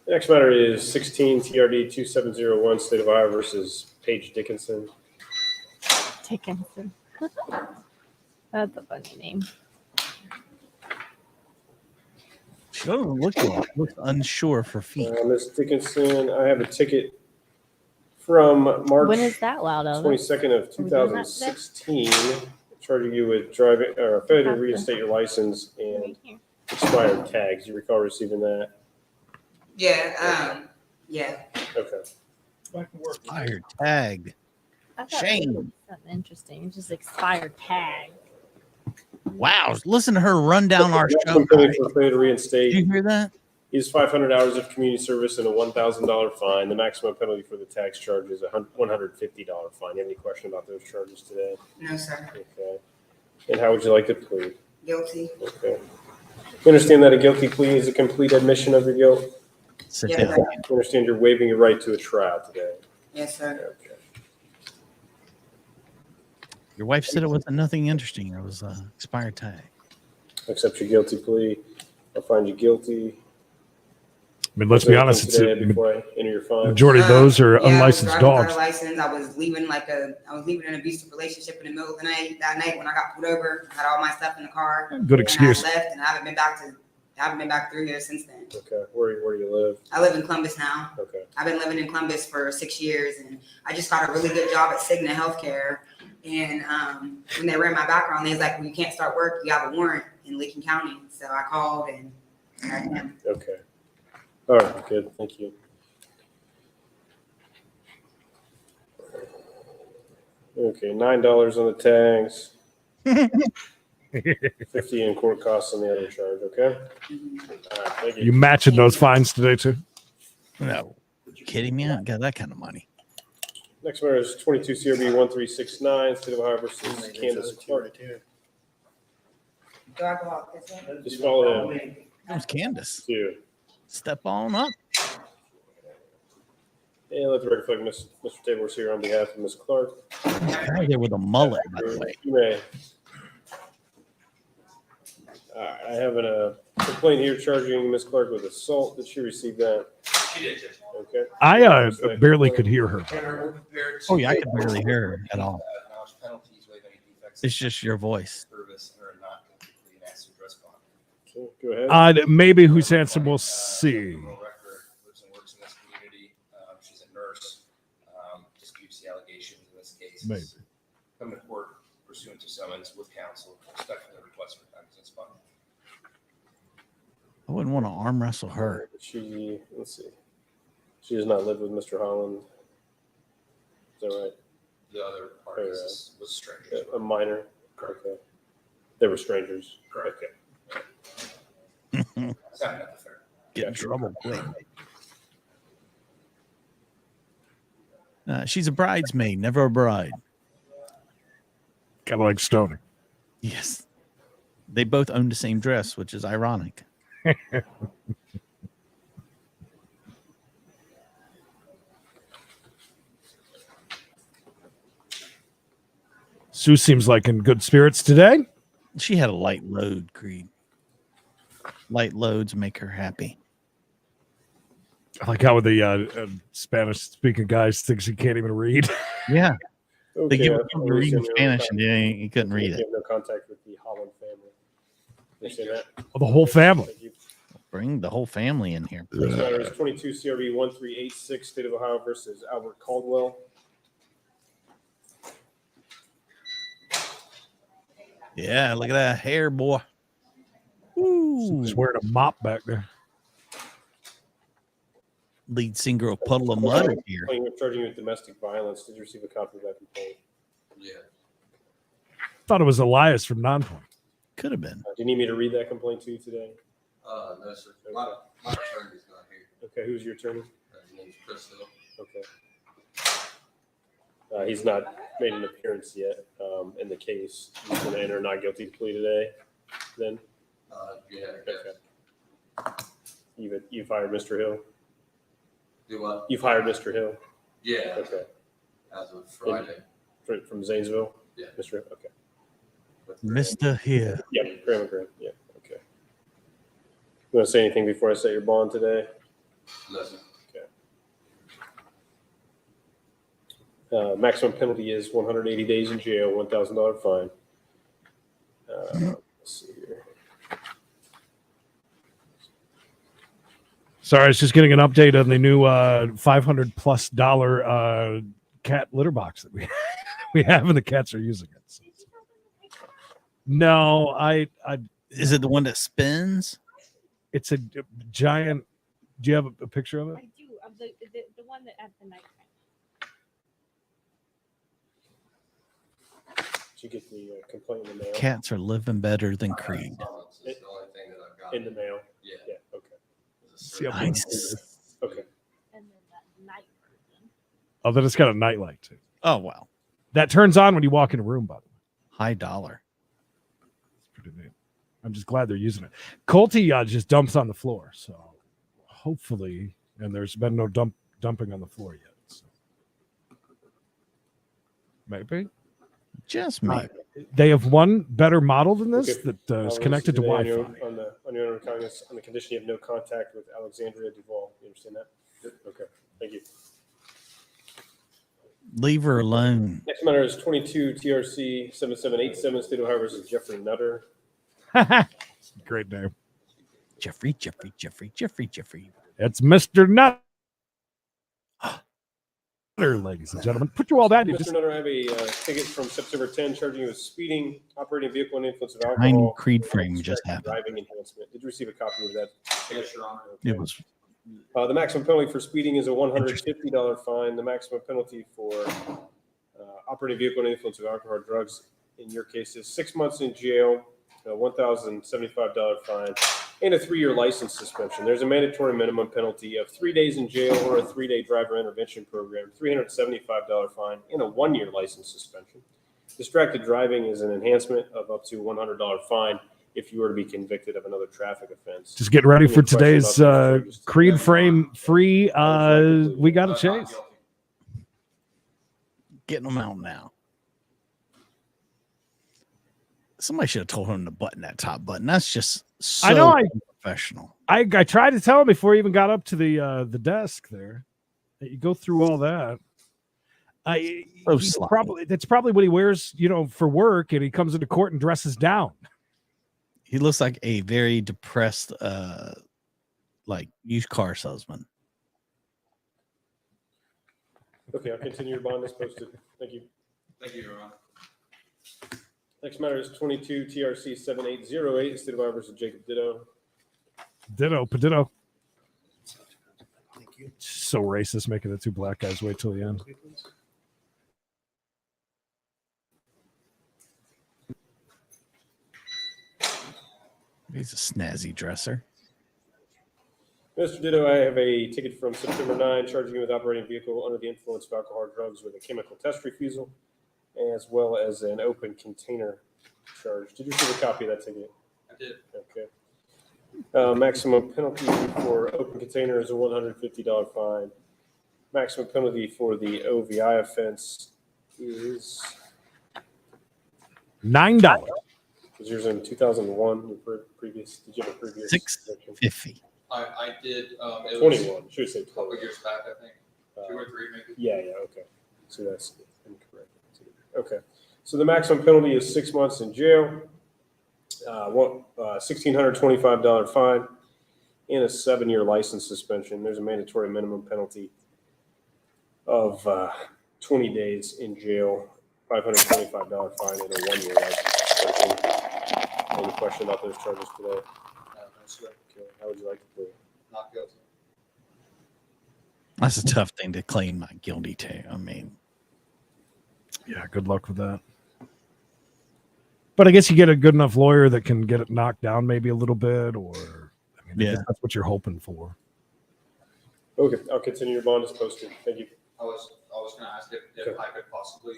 The next matter is 16 TRD 2701, State of Ohio versus Paige Dickinson. Dickinson. That's a funny name. She doesn't look like looks unsure for feet. Ms. Dickinson, I have a ticket from March When is that loud of? 22nd of Are we doing that today? 2016, charging you with driving or failure to reinstate your license and expired tags. You recall receiving that? Yeah, yeah. Okay. Expired tag. I thought Shame. it was something interesting. It's just expired tag. Wow. Listen to her run down our show. Maximum penalty for failure to reinstate Did you hear that? is 500 hours of community service and a $1,000 fine. The maximum penalty for the tax charge is a $150 fine. You have any question about those charges today? No, sir. Okay. And how would you like to plead? Guilty. Okay. You understand that a guilty plea is a complete admission of your guilt? Sit Yes, down. sir. You understand you're waiving your right to a trial today? Yes, sir. Okay. Your wife said it wasn't nothing interesting. It was expired tag. Accept your guilty plea. I'll find you guilty. I mean, let's be honest. It's Today a before I enter your fine. majority of those are Yeah, unlicensed I was driving without dogs. a license. I was leaving an abusive relationship in the middle of the night. That night when I got pulled over, had all my stuff in the car. Good excuse. And I left, and I haven't been back through here since then. Okay. Where do you live? I live in Columbus now. Okay. I've been living in Columbus for 6 years, and I just got a really good job at Cigna Healthcare. And when they ran my background, they was like, "Well, you can't start work. You have a warrant in Licking County." So I called, and I am. Okay. All right. Good. Thank you. Okay. $9 on the tags. 50 in court costs on the other charge. Okay. All right. Thank You you. matching those fines today too? No. You kidding me? I don't got that kind of money. Next matter is 22 CRB 1369, State of Ohio versus Candace Clark. Do I go out this way? Just follow him. That was Candace. Too. Step on up. And let the record reflect Mr. Tabor's here on behalf of Ms. Clark. Guy there with a mullet, by the way. You may. All right, I have a complaint here charging Ms. Clark with assault. Did she receive that? She did, Judge. Okay. I barely could hear her. Oh, yeah, I could barely hear her at all. It's just your voice. So, go ahead. Maybe Who's Handsome, we'll see. allegations in this case. Maybe. Come to court pursuant to summons with counsel, respectfully request for cognizance fund. I wouldn't want to arm wrestle her. She, let's see. She does not live with Mr. Holland. Is that right? The other party was stranger. A minor. Okay. They were strangers. Correct. Okay. Get in trouble quick. She's a bridesmaid, never a bride. Kind of like Stoney. Yes. They both own the same dress, which is ironic. Sue seems like in good spirits today. She had a light load, Creed. Light loads make her happy. I like how the Spanish-speaking guys thinks he can't even read. Yeah. They give I him to read in Spanish and he couldn't read You it. have no contact with the Holland family. You see that? Oh, the whole family. Bring the whole family in here. Next matter is 22 CRB 1386, State of Ohio versus Albert Caldwell. Yeah, look at that hair, boy. Ooh. He's wearing a mop back there. Lead singer of Puddle of Mud is here. Charging you with domestic violence. Did you receive a copy of that complaint? Yeah. Thought it was Elias from Nonpoint. Could have been. Do you need me to read that complaint to you today? No, sir. My attorney's not here. Okay, who's your attorney? His name's Chris Hill. Okay. He's not made an appearance yet in the case. He's going to enter not guilty plea today. Then. Yeah. Okay. You've hired Mr. Hill. Do what? You've hired Mr. Hill. Yeah. Okay. As of Friday. From Zanesville. Yeah. Mr. Hill. Okay. Mr. Here. Yep. Graham. Yeah. Okay. You want to say anything before I set your bond today? Listen. Okay. Maximum penalty is 180 days in jail, $1,000 fine. Let's see here. Sorry, I was just getting an update on the new $500+ cat litter box that we have, and the cats are using it. So. No, I. Is it the one that spins? It's a giant. Do you have a picture of it? I do. Of the one that at the night. Did you get the complaint in the mail? Cats are living better than Creed. It's the only thing that I've got. In the mail? Yeah. Okay. Nice. Okay. And then that night version. Oh, then it's got a nightlight too. Oh, wow. That turns on when you walk in a room, by the way. High dollar. It's pretty neat. I'm just glad they're using it. Colty just dumps on the floor, so hopefully, and there's been no dumping on the floor yet. So. Maybe. Just maybe. They have one better model than this Okay. that is connected to Today Wi-Fi. On your own recognizance, on the condition you have no contact with Alexandria Duval. You understand that? Okay. Thank you. Leave her alone. Next matter is 22 TRC 7787, State of Ohio versus Jeffrey Nutter. Great name. Jeffrey. It's Mr. Nutter, ladies and gentlemen. Put you all that. Mr. Nutter, I have a ticket from September 10 charging you with speeding, operating vehicle under influence of Tiny alcohol. Creed frame just happened. Driving enhancement. Did you receive a copy of that? Yes, Your Honor. It was The maximum penalty for speeding is a $150 fine. The maximum penalty for operating vehicle under influence of alcohol or drugs, in your case, is 6 months in jail, a $1,075 fine, and a 3-year license suspension. There's a mandatory minimum penalty of 3 days in jail or a 3-day driver intervention program, $375 fine, and a 1-year license suspension. Distracted driving is an enhancement of up to $100 fine if you were to be convicted of another traffic offense. Just getting ready Any for questions today's about this? Creed frame free. We got a chase. getting them out now. Somebody should have told him to button that top button. That's just so I know. professional. I tried to tell him before he even got up to the desk there that you go through all that. That's probably what he wears, for work, and he comes into court and dresses down. He looks like a very depressed, used car salesman. Okay, I'll continue your bond as posted. Thank you. Thank you, Ron. Next matter is 22 TRC 7808, State of Iowa versus Jacob Ditto. Ditto, Paditto. So racist, making the two black guys wait till the end. He's a snazzy dresser. Mr. Ditto, I have a ticket from September 9 charging you with operating a vehicle under the influence of alcohol or drugs with a chemical test refusal, as well as an open container charge. Did you receive a copy of that ticket? I did. Okay. Maximum penalty for open container is a $150 fine. Maximum penalty for the OVI offense is $9. Was yours in 2001? Your previous? Did you have a previous? $650. I did. It 21. Should we say a couple 12? years back, I think. 2 or 3 maybe. Yeah. Okay. So that's incorrect. Okay. So the maximum penalty is 6 months in jail, $1,625 fine, and a 7-year license suspension. There's a mandatory minimum penalty of 20 days in jail, $525 fine, and a 1-year license suspension. Any question about those charges today? No, sir. Okay. How would you like to plead? Not guilty. That's a tough thing to claim not guilty to. I mean, yeah, good luck with that. But I guess you get a good enough lawyer that can get it knocked down maybe a little bit, or I mean, I guess that's what you're hoping for. Okay, I'll continue your bond as posted. Thank you. I was going to ask if I could possibly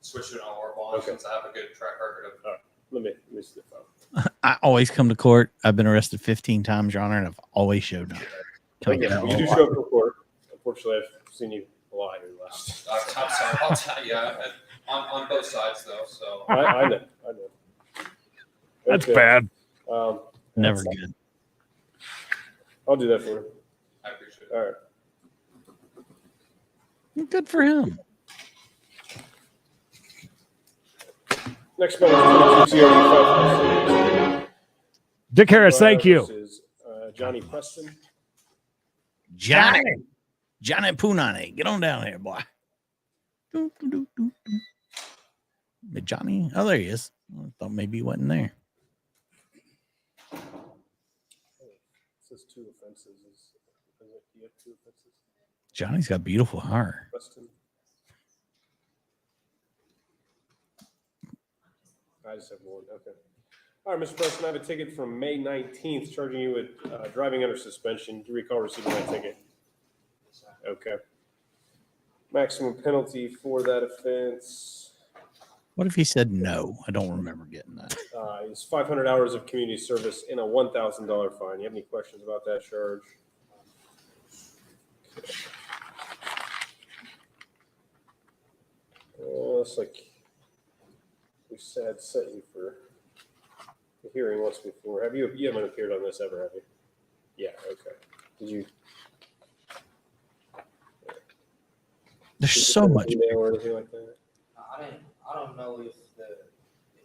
switch to an OR bond since I have a good track record of. Let me see the phone. I always come to court. I've been arrested 15 times, Your Honor, and I've always showed up. Okay, well, you do show up to court. Unfortunately, I've seen you a lot here last. I'm sorry about that. Yeah, on both sides though. So I know. That's Okay. bad. Never good. I'll do that for you. I appreciate it. All right. Good for him. Next matter is 22 TRD Dick Harris, thank you. versus, Johnny Preston. Johnny Punani. Get on down here, boy. But Johnny, oh, there he is. I thought maybe he wasn't there. It says 2 offenses. Do you have 2 offenses? Johnny's got beautiful hair. Preston. I just have 1. Okay. All right, Mr. Preston, I have a ticket from May 19th charging you with driving under suspension. Do you recall receiving that ticket? Okay. Maximum penalty for that offense What if he said no? I don't remember getting that. is 500 hours of community service and a $1,000 fine. You have any questions about that charge? Okay. Looks like we had set you for the hearing once before. You haven't appeared on this ever, have you? Yeah, okay. Did you? There's did you so send an much. email or anything like that? I don't know if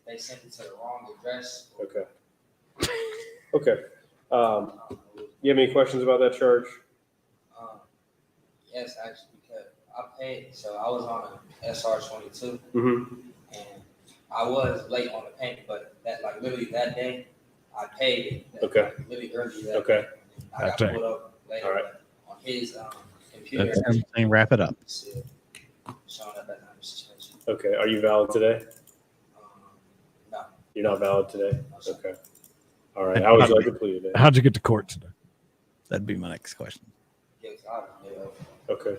they sent it to the wrong address. Okay. Okay. You have any questions about that charge? Yes, actually, because I paid, so I was on an SR-22, Mm-hmm. and I was late on the payment, but literally that day, I paid it. Okay. Literally early that Okay. day. I got That pulled up later, All right. but on his computer, That's everything. Wrap it up. showing up as under suspension. Okay. Are you valid today? No. You're not valid today? Okay. All right. How would you like to plead today? How'd you get to court today? That'd be my next question. Yes, I did. Okay.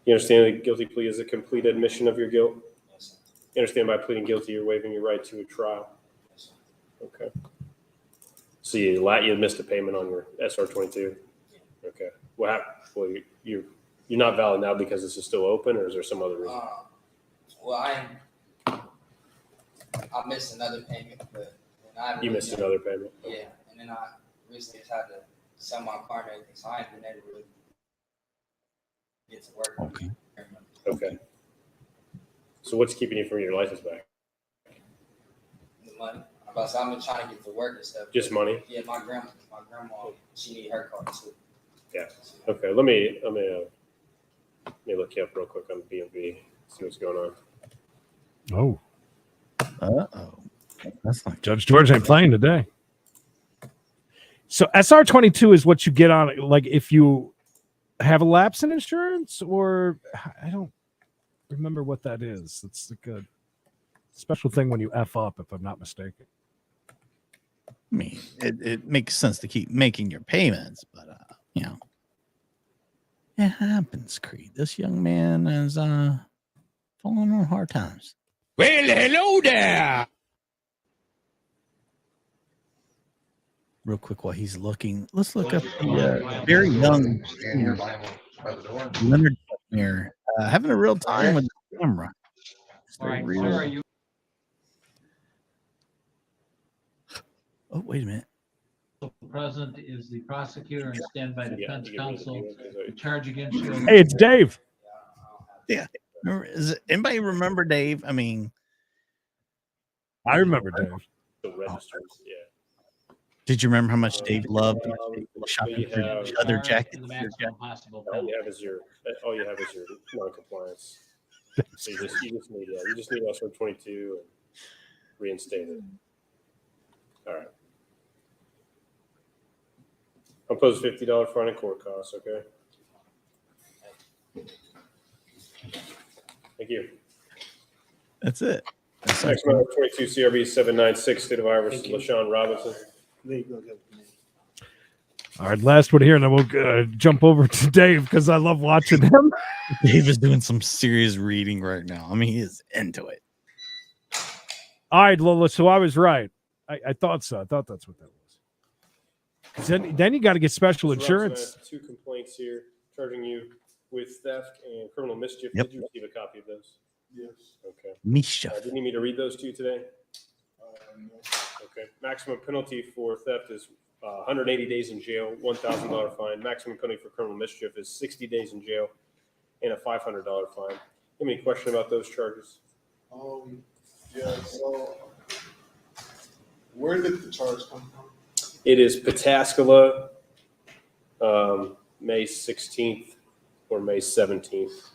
You understand the guilty plea is a complete admission of your guilt? Yes, sir. You understand by pleading guilty, you're waiving your right to a trial? Yes, sir. Okay. So you missed a payment on your SR-22? Okay. What happened? Well, you're not valid now because this is still open, or is there some other reason? Well, I missed another payment, but then I You missed another payment? Yeah, and then I recently just had to sell my car and everything, so I ain't been able to really get to work. Okay. Okay. So what's keeping you from your license back? The money. I've been trying to get to work and stuff. Just money? Yeah, my grandma, she need her car too. Yeah. Okay. Let me look you up real quick on BMV, see what's going on. Oh. Uh-oh. That's not Judge George ain't playing today. So SR22 is what you get on, like, if you have a lapse in insurance, or I don't remember what that is. It's like a special thing when you F up, if I'm not mistaken. I mean, it makes sense to keep making your payments, but you know, it happens, Creed. This young man is falling on hard times. Well, hello there. Real quick, while he's looking, let's look up the very young Leonard here, having a real time with the camera. Oh, wait a minute. Present is the prosecutor and standby defense counsel to charge against you. Hey, it's Dave. Yeah. Anybody remember Dave? I mean, I remember Dave. The registers, yeah. Did you remember how much Dave loved shopping for leather jackets? All you have is your non-compliance. So you just need SR 22 and reinstate it. All right. I'll pose $50 fine and court costs. Okay. Thank you. That's it. Next matter, 22 CRB 796, State of Iowa versus LaShawn Robinson. All right, last one here, and then we'll jump over to Dave because I love watching him. Dave is doing some serious reading right now. I mean, he is into it. All right, Lola. So I was right. I thought so. I thought that's what that was. Then you got to get special Mr. insurance. Robinson, I have 2 complaints here charging you with theft and criminal mischief. Yep. Did you receive a copy of those? Yes. Okay. Mischief. Do you need me to read those to you today? Okay. Maximum penalty for theft is 180 days in jail, $1,000 fine. Maximum penalty for criminal mischief is 60 days in jail and a $500 fine. You have any question about those charges? Yeah, so where did the charge come from? It is Pataskala, May 16th or May 17th.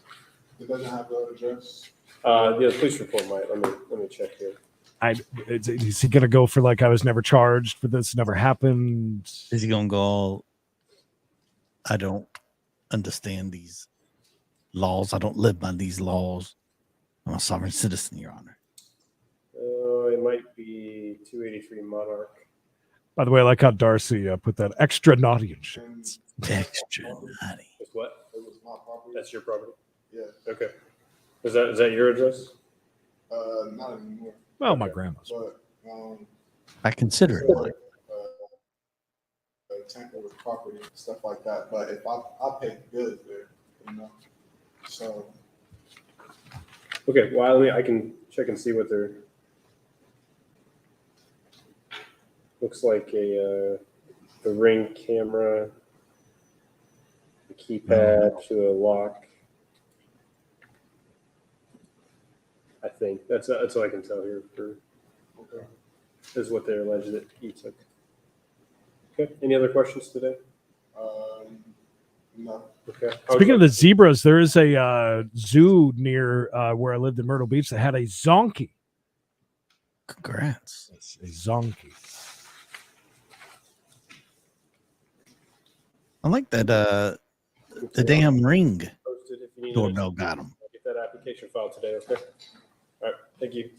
It doesn't have the address? The police report might. Let me check here. Is he gonna go for like I was never charged for this, never happened? Is he gonna go? I don't understand these laws. I don't live by these laws. I'm a sovereign citizen, Your Honor. It might be 283 Monarch. By the way, I like how Darcy put that extra naughty insurance. Extra naughty. It's what? It was my property. That's your property? Yeah. Okay. Is that your address? Not anymore. Well, my grandma's. But I consider it mine. Tamper with property and stuff like that. But if I pay bills there, you know. So. Okay. Well, I can check and see what they're. Looks like the Ring camera, the keypad to a lock. I think that's all I can tell here. Is what they're alleged that he took. Okay. Any other questions today? No. Okay. Speaking of the zebras, there is a zoo near where I lived in Myrtle Beach that had a zonkey. Congrats. It's a zonkey. I like that the damn Ring Posted if you need doorbell got him. Get that application filed today. Okay. All right. Thank you.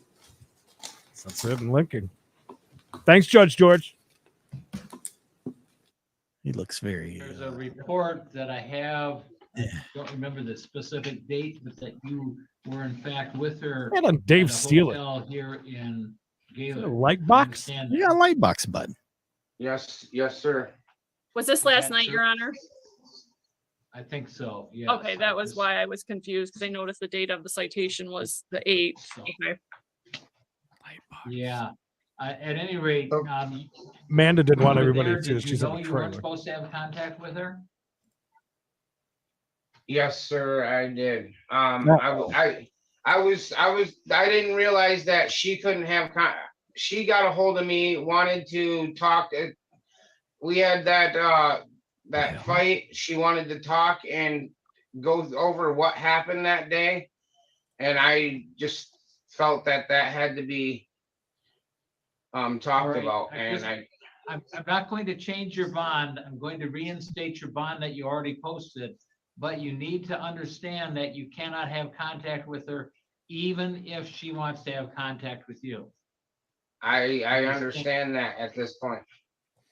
That's it in Lincoln. Thanks, Judge George. He looks very. There's a report that I have. I don't remember the specific date, but that you were in fact with her. Why don't Dave at a steal it? hotel here in Is it Gaylord. a light box? You got a light box, bud. Yes, sir. Was this last That's night, her- Your Honor? I think so. Yeah. Okay, that was why I was confused because I noticed the date of the citation was the 8th. Okay. Yeah. At any rate, Amanda didn't want you were everybody there. to see Did you she's in know a you weren't trailer. supposed to have contact with her? Yes, sir, I did. I didn't realize that she couldn't have she got a hold of me, wanted to talk. We had that fight. She wanted to talk, and go over what happened that day. And I just felt that had to be talked Alright, about. I And just- I'm not going to change your bond. I'm going to reinstate your bond that you already posted. But you need to understand that you cannot have contact with her, even if she wants to have contact with you. I understand that at this point.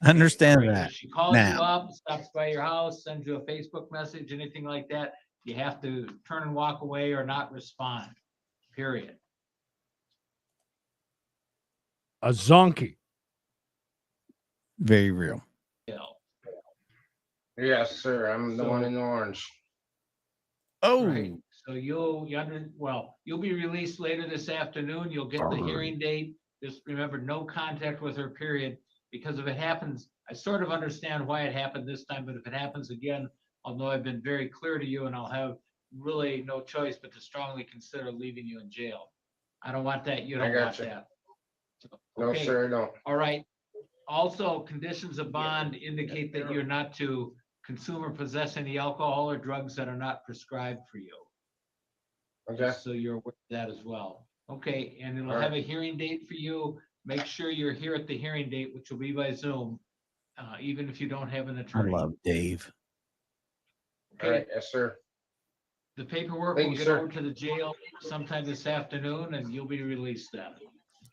Understand Right, that if she calls you now. up, stops by your house, sends you a Facebook message, anything like that, you have to turn and walk away or not respond, period. A zonkey. Very real. Yes, sir. I'm the So- one in orange. Oh, Right, so you'll be released later this afternoon. You'll get the hearing date. Just remember, no contact with her, period. Because if it happens, I sort of understand why it happened this time, but if it happens again, I'll know I've been very clear to you and I'll have really no choice but to strongly consider leaving you in jail. I don't want that. You I don't want gotcha. that. So, No, okay. sir, I don't. All right. Also, conditions of bond indicate that you're not to consume or possess any alcohol or drugs that are not prescribed for you. Okay. Just so you're aware of that as well. Okay, and it'll All have right. a hearing date for you. Make sure you're here at the hearing date, which will be by Zoom, even if you don't have an I attorney. love Dave. All right, yes, sir. The paperwork Thank will you, get sir. over to the jail sometime this afternoon and you'll be released then.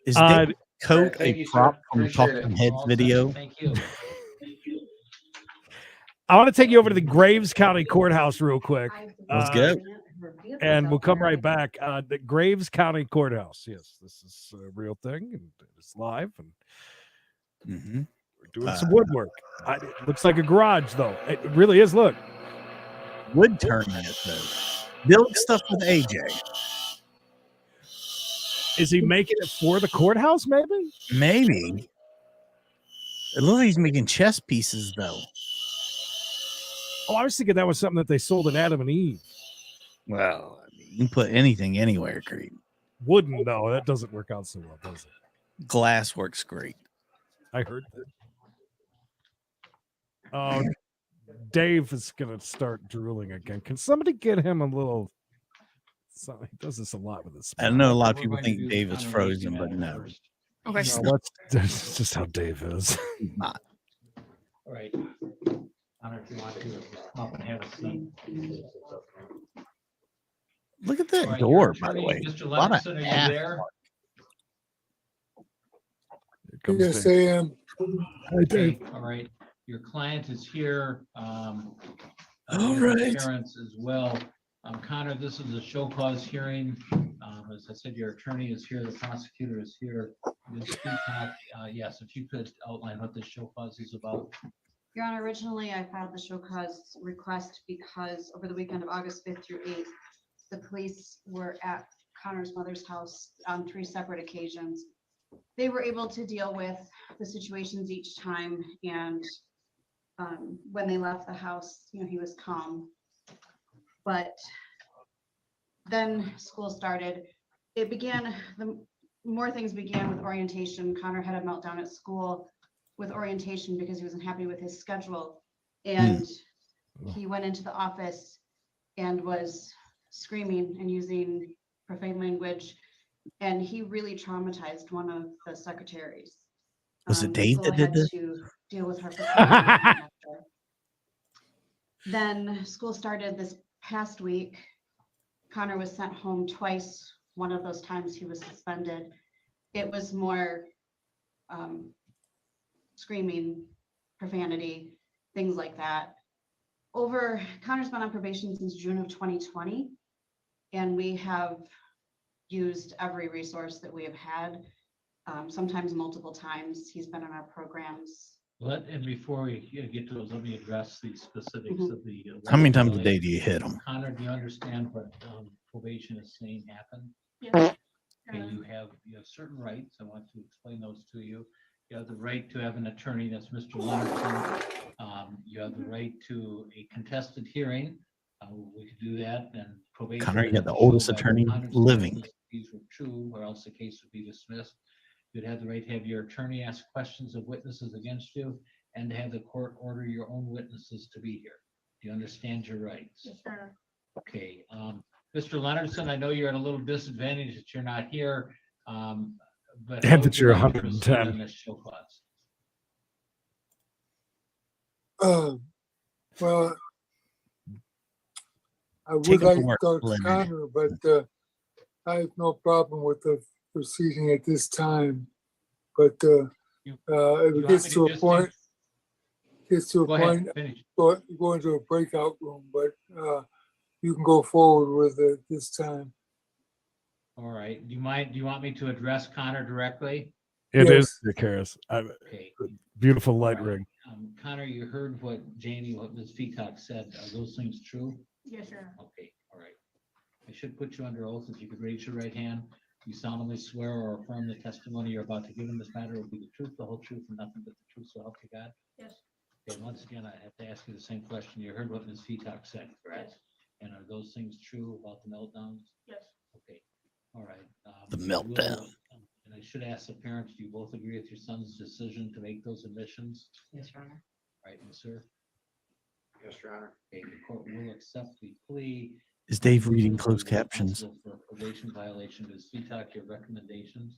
Is Uh, Dave's coat thank a you, sir. prop from Appreciate it. Talking Heads All set. video? Thank you. I want to take you over to the Graves County Courthouse real quick. Let's go. And we'll come right back. The Graves County Courthouse. Yes, this is a real thing and it's live and Mhm. we're doing some woodwork. It looks like a garage though. It really is. Look, Wood turning it though. Build stuff with AJ. is he making it for the courthouse? Maybe. Maybe. It looks like he's making chess pieces though. Oh, I was thinking that was something that they sold in Adam and Eve. Well, I mean, you can put anything anywhere, Creed. Wooden though, that doesn't work out so well, does it? Glass works great. I heard that. Oh, Dave is gonna start drooling again. Can somebody get him a little? He does this a lot with his. I know a lot of We're people going to think do Dave is Connor frozen, Mason but no, first. Okay. No, that's just how Dave is. he's not. All right. Connor, if you want to come up and have a seat. Look at All that right, door, your by the attorney, way. Mr. A lot of Levinson, are you ass. there? Here comes Yes, Dave. I am. Hi, Dave. Okay, all right. Your client is here. All his right. Parents as well. Connor, this is a show cause hearing. As I said, your attorney is here, the prosecutor is here. Ms. Peacock, yes, if you could outline what this show cause is about. Your Honor, originally I filed the show cause request because over the weekend of August 5th through 8th, the police were at Connor's mother's house on 3 separate occasions. They were able to deal with the situations each time, and when they left the house, he was calm. But then school started. The more things began with orientation. Connor had a meltdown at school with orientation because he wasn't happy with his schedule. And he went into the office and was screaming and using profane language. And he really traumatized one of the secretaries. Was it Dave School that did had this? to deal with her for 7 months after. Then school started this past week. Connor was sent home twice. One of those times he was suspended. It was more screaming, profanity, things like that. Connor's been on probation since June of 2020, and we have used every resource that we have had, sometimes multiple times. He's been in our programs. And before we get to those, let me address the specifics of the. How many times a day do you hit him? Connor, do you understand what probation is saying happened? Yes. Okay, you have certain rights. I want to explain those to you. You have the right to have an attorney, that's Mr. Leonardson. You have the right to a contested hearing. We could do that, and probation. Connor, you would got the have to oldest show by attorney preponderance living. that these were true, or else the case would be dismissed. You'd have the right to have your attorney ask questions of witnesses against you, and to have the court order your own witnesses to be here. Do you understand your rights? Yes, sir. Okay, Mr. Leonardson, I know you're at a little disadvantage that you're not here. But And how that would you you're like to proceed 110. on this show cause? Well, I Take would 'em like to to work, talk to Leonard. Connor, but I have no problem with the proceeding at this time. But if You it want gets me to a just point, Go ahead, finish. go into a breakout room, but you can go forward with it this time. All right, do you want me to address Connor directly? It Yes. is Nick Harris. Okay. Beautiful light All right. ring. Connor, you heard what Ms. Peacock said. Are those things true? Yes, sir. Okay, all right. I should put you under oath. If you could raise your right hand. You solemnly swear or affirm the testimony you're about to give in this matter will be the truth, the whole truth, and nothing but the truth, so help you God? Yes. Okay, once again, I have to ask you the same question. You heard what Ms. Peacock said, correct? Yes. And are those things true about the meltdowns? Yes. Okay, all right. The we meltdown. will, and I should ask the parents, do you both agree with your son's decision to make those admissions? Yes, Your Honor. Right, yes, sir? Yes, Your Honor. Okay, the court will accept the plea. Is Dave reading closed captions? Responsible for a probation violation. Ms. Peacock, your recommendations?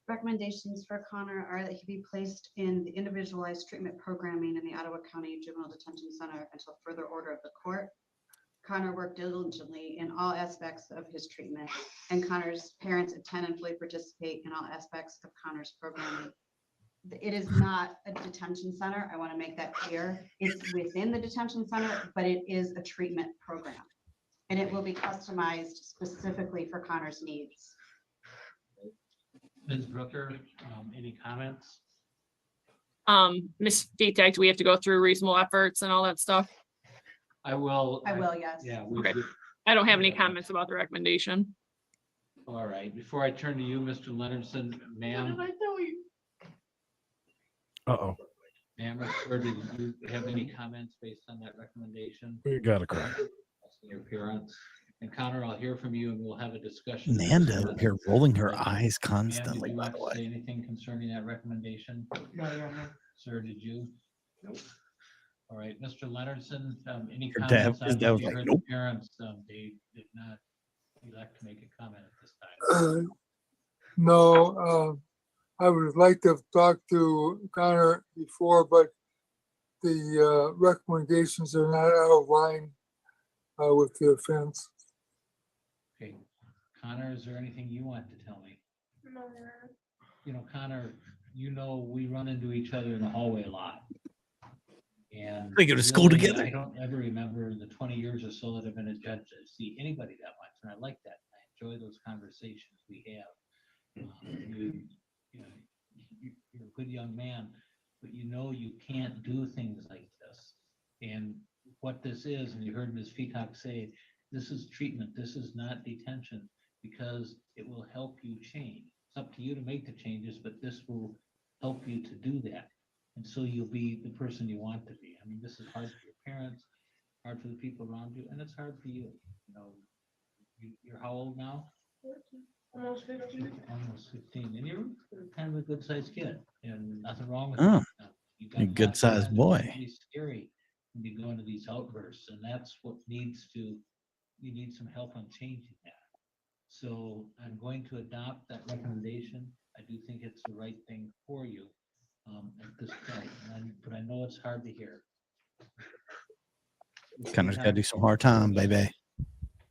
Recommendations for Connor are that he be placed in the individualized treatment programming in the Ottawa County Juvenile Detention Center until further order of the court. Connor worked diligently in all aspects of his treatment, and Connor's parents attend and fully participate in all aspects of Connor's programming. It is not a detention center. I want to make that clear. It's within the detention center, but it is a treatment program. And it will be customized specifically for Connor's needs. Ms. Brooker, any comments? Ms. Detect, we have to go through reasonable efforts and all that stuff. I will. Yes. Yeah. Okay. I don't have any comments about the recommendation. All right, before I turn to you, Mr. Leonardson, ma'am. Uh-oh. Ma'am, or sir, did you have any comments based on that recommendation? We got to cry. Your appearance. And Connor, I'll hear from you and we'll have a discussion. Nanda over here rolling her eyes Ma'am, did constantly, you by want the to way. say anything concerning that recommendation? No, Your Honor. Sir, did you? Nope. All right, Mr. Leonardson, any Her dad- comments? his on dad what was you like, heard nope. the parents, they did not elect to make a comment at this time. No, I would like to have talked to Connor before, but the recommendations are not out of line with the offense. Okay, Connor, is there anything you want to tell me? No. You know, Connor, you know, we run into each other in the hallway a lot. And They go to school really, together. I don't ever remember the 20 years or so that I've been a judge to see anybody that much, and I like that. I enjoy those conversations we have. You're a good young man, but you know you can't do things like this. And what this is, and you heard Ms. Peacock say, this is treatment, this is not detention, because it will help you change. It's up to you to make the changes, but this will help you to do that. And so you'll be the person you want to be. I mean, this is hard for your parents, hard for the people around you, and it's hard for you. You know, you're how old now? Almost 15. Almost 15. And you're kind of a good sized kid, and nothing wrong with Oh, that. You got a good sized confidence. boy. It's really scary when you go into these outbursts, and that's what you need some help on changing that. So I'm going to adopt that recommendation. I do think it's the right thing for you at this point, but I know it's hard to hear. Connor's got to do some hard time, baby.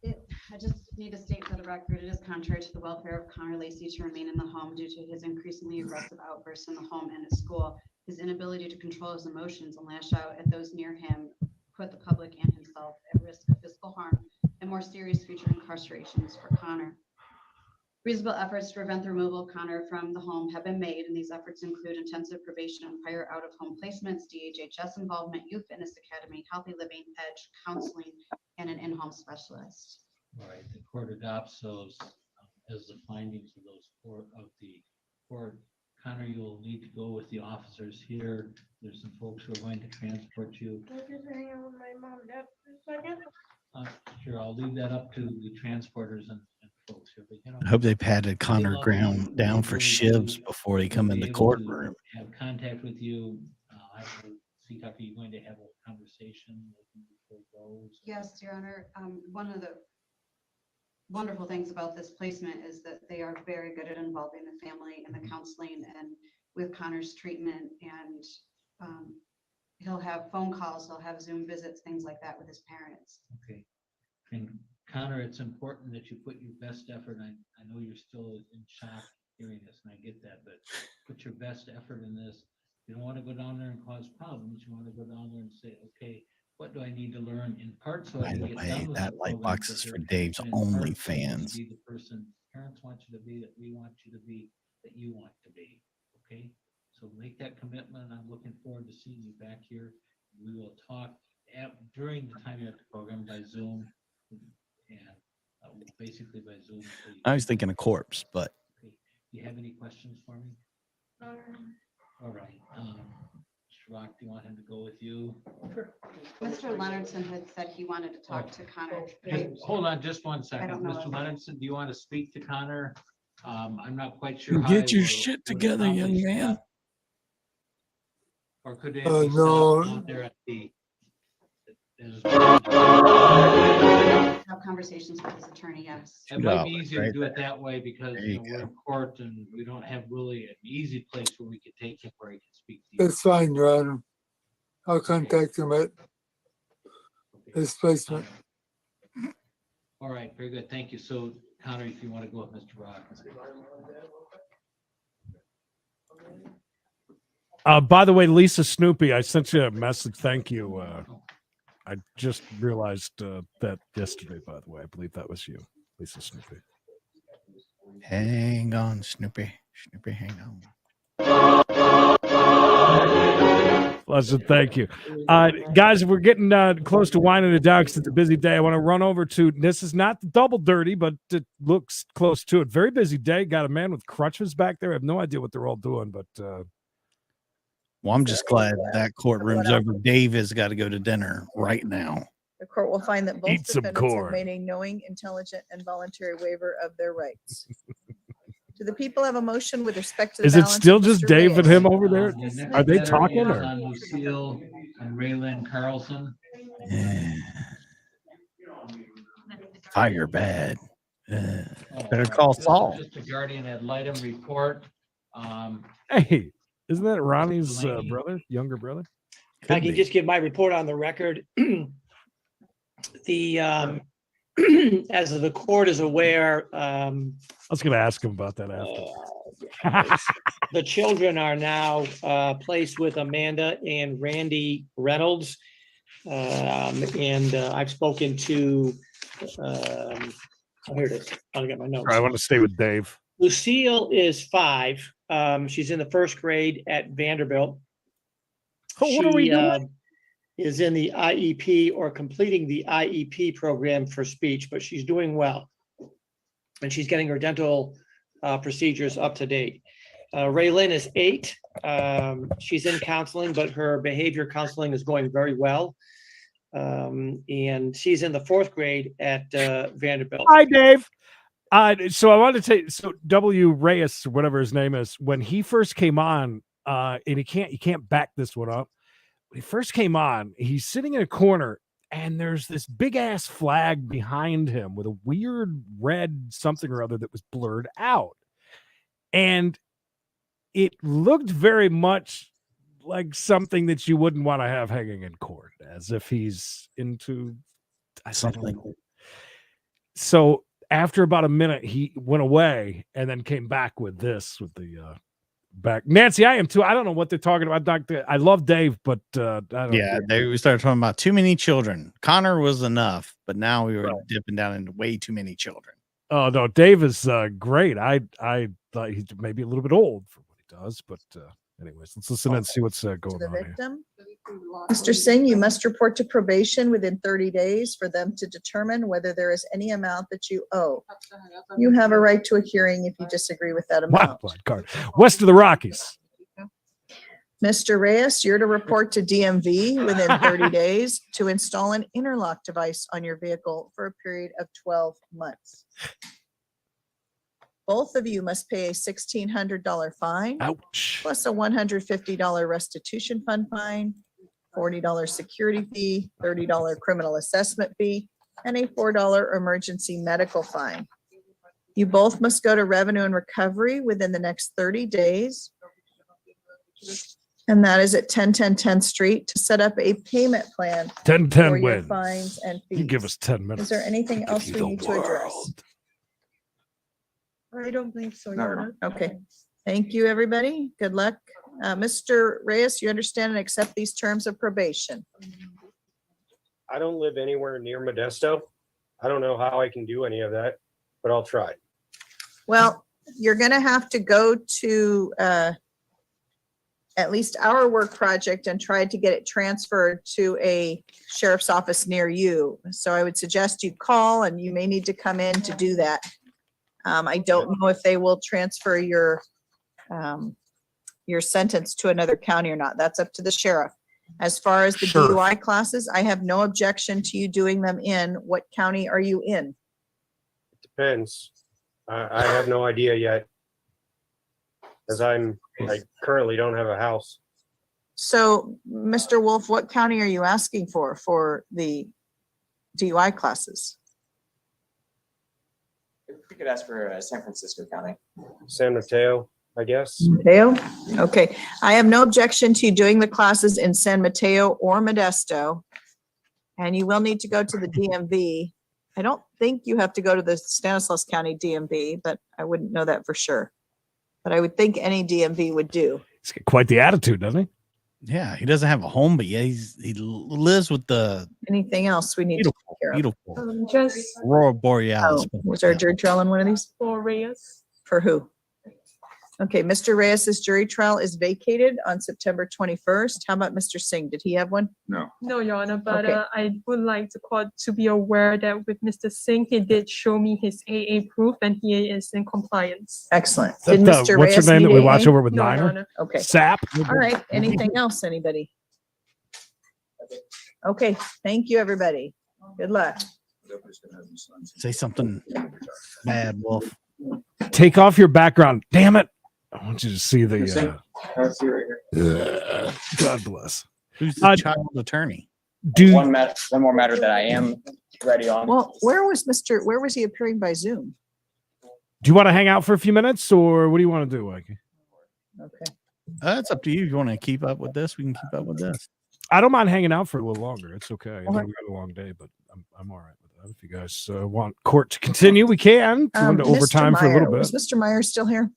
I just need to state for the record, it is contrary to the welfare of Connor Lacey to remain in the home due to his increasingly aggressive outbursts in the home and at school. His inability to control his emotions and lash out at those near him put the public and himself at risk of physical harm and more serious future incarcerations for Connor. Reasonable efforts to prevent the removal of Connor from the home have been made, and these efforts include intensive probation and prior out-of-home placements, DHHS involvement, Youth Fitness Academy, Healthy Living, EDGE, counseling, and an in-home specialist. All right, the court adopts those as the findings of those the court. Connor, you'll need to go with the officers here. There's some folks who are going to transport you. Can I just hang out with my mom and dad for a second? Sure, I'll leave that up to the transporters and folks here. But, you know, I hope they patted Connor love ground you. down They for really shivs do. before they come in the Be able to courtroom. Have contact with you. I will see if you're going to have a conversation with Yes, Your Honor. One of the wonderful things about this placement is that they are very good at involving the family in the counseling and with Connor's treatment. And he'll have phone calls, he'll have Zoom visits, things like that with his parents. Okay. And Connor, it's important that you put your best effort. I know you're still in shock hearing this, and I get that, but put your best effort in this. You don't want to go down there and cause problems. You want to go down there and say, okay, what do I need to learn in part so I By can the get way, done with that the light program, box but is for they're- Dave's and in part so you can OnlyFans. Be the person parents want you to be, that we want you to be, that you want to be. Okay, so make that commitment. I'm looking forward to seeing you back here. We will talk during the time you're at the program by Zoom, and basically by Zoom. so you I was can- thinking a corpse, but Okay. Do you have any questions for me? All right. Mr. Rock, do you want him to go with you? Mr. Leonardson had said he wanted to talk to Connor. Just hold on just one I second. don't know Mr. if- Leonardson, do you want to speak to Connor? I'm not quite sure. how Get I your will- shit would together, young accomplish man. that. Or could it Uh, be set no. up out there at the? Have conversations with his attorney, yes. It might be $2, easier to right do it that way because There you we're in court and we don't have really an easy place where we could take him where he can speak to you. That's fine, Your Honor. I'll contact him at his placement. All right, very good. Thank you. So Connor, if you want to go with Mr. Rock. By the way, Lisa Snoopy, I sent you a message. Thank you. I just realized that yesterday, by the way. I believe that was you, Lisa Snoopy. hang on, Snoopy. Snoopy, hang on. Listen, thank you. Guys, we're getting close to winding it down because it's a busy day. I want to run over to, this is not the double dirty, but it looks close to it. Very busy day. Got a man with crutches back there. I have no idea what they're all doing, but Well, I'm just glad that courtroom's over. Dave has got to go to dinner right now. The court will find that both Eat some defendants have corn. made a knowing, intelligent, and voluntary waiver of their rights. Do the people have a motion with respect to the is it balance still of just Mr. Dave and Reyes? him over there? The next Are they letter talking is or? on Lucille and Raylan Carlson. Fire bad. Better Oh, call just- Saul. Just a guardian ad litem report. Hey, isn't that Ronnie's Delaney. brother, younger brother? If I Could can be. just give my report on the record. The, as the court is aware, I was going to ask him about that after. the children are now placed with Amanda and Randy Reynolds. And I've spoken to, oh, here it is. I'll get my notes. I want to stay with Dave. Lucille is 5. She's in the first grade at Vanderbilt. Oh, what are we doing? Is in the IEP or completing the IEP program for speech, but she's doing well. And she's getting her dental procedures up to date. Raylyn is 8. She's in counseling, but her behavior counseling is going very well. And she's in the 4th grade at Vanderbilt. Hi, Dave. So I wanted to say, so W. Reyes, whatever his name is, when he first came on, and you can't back this one up. When he first came on, he's sitting in a corner, and there's this big ass flag behind him with a weird red something or other that was blurred out, and it looked very much like something that you wouldn't want to have hanging in court, as if he's into something. So after about a minute, he went away and then came back with this, with the back. Nancy, I am too. I don't know what they're talking about, Doctor. I love Dave, but I don't Yeah, we started talking about too many children. Connor was enough, but now we were dipping down into way too many children. Oh no, Dave is great. I thought he's maybe a little bit old for what he does, but anyways, let's listen and see what's going To the on here. victim. Mr. Singh, you must report to probation within 30 days for them to determine whether there is any amount that you owe. You have a right to a hearing if you disagree with that amount. Wow, black card. West of the Rockies. Mr. Reyes, you're to report to DMV within 30 days to install an interlock device on your vehicle for a period of 12 months. Both of you must pay a $1,600 fine. Ouch. Plus a $150 restitution fund fine $40 security fee, $30 criminal assessment fee, and a $4 emergency medical fine. You both must go to Revenue and Recovery within the next 30 days. And that is at 1010 10th Street to set up a payment plan 10-10 for your wins. fines and fees. You give us 10 minutes. Is there anything else you we the need to address? I don't believe so, Your Honor. Okay, thank you, everybody. Good luck. Mr. Reyes, you understand and accept these terms of probation? I don't live anywhere near Modesto. I don't know how I can do any of that, but I'll try. Well, you're gonna have to go to at least our work project and try to get it transferred to a sheriff's office near you. So I would suggest you call, and you may need to come in to do that. I don't know if they will transfer your sentence to another county or not. That's up to the sheriff. As far as the Sure. DUI classes, I have no objection to you doing them in. What county are you in? Depends. I have no idea yet. As I currently don't have a house. So, Mr. Wolf, what county are you asking for the DUI classes? We could ask for San Francisco County. San Mateo, I guess. Mateo? Okay, I have no objection to you doing the classes in San Mateo or Modesto. And you will need to go to the DMV. I don't think you have to go to the Stanislaus County DMV, but I wouldn't know that for sure. But I would think any DMV would do. He's got quite the attitude, doesn't he? Yeah, he doesn't have a home, but yeah, he lives with the Anything else we need to take care of? beautiful Just Aurora Borealis. Was there a jury trial on one of these? for Reyes. For who? Okay, Mr. Reyes's jury trial is vacated on September 21st. How about Mr. Singh? Did he have one? No. No, Your Honor, but Okay. I would like the court to be aware that with Mr. Singh, he did show me his AA proof and he is in compliance. Excellent. That, Did Mr. what's Reyes her name that need we AA? watch over with No, Your Niner? Honor. Okay. Sap. All right. Anything else, anybody? Okay, thank you, everybody. Good luck. Say something bad, Wolf. Take off your background. Damn it. I want you to see the. God bless. Who's the child attorney? One more matter that I am ready on. Well, where was he appearing by Zoom? Do you want to hang out for a few minutes, or what do you want to do, Mikey? Okay. It's up to you. If you want to keep up with this, we can keep up with this. I don't mind hanging out for a little longer. It's okay. I know Okay. we got a long day, but I'm all right with that. If you guys want court to continue, we can go into Mr. overtime for a little Meyer, bit. Was Mr. Meyer still here?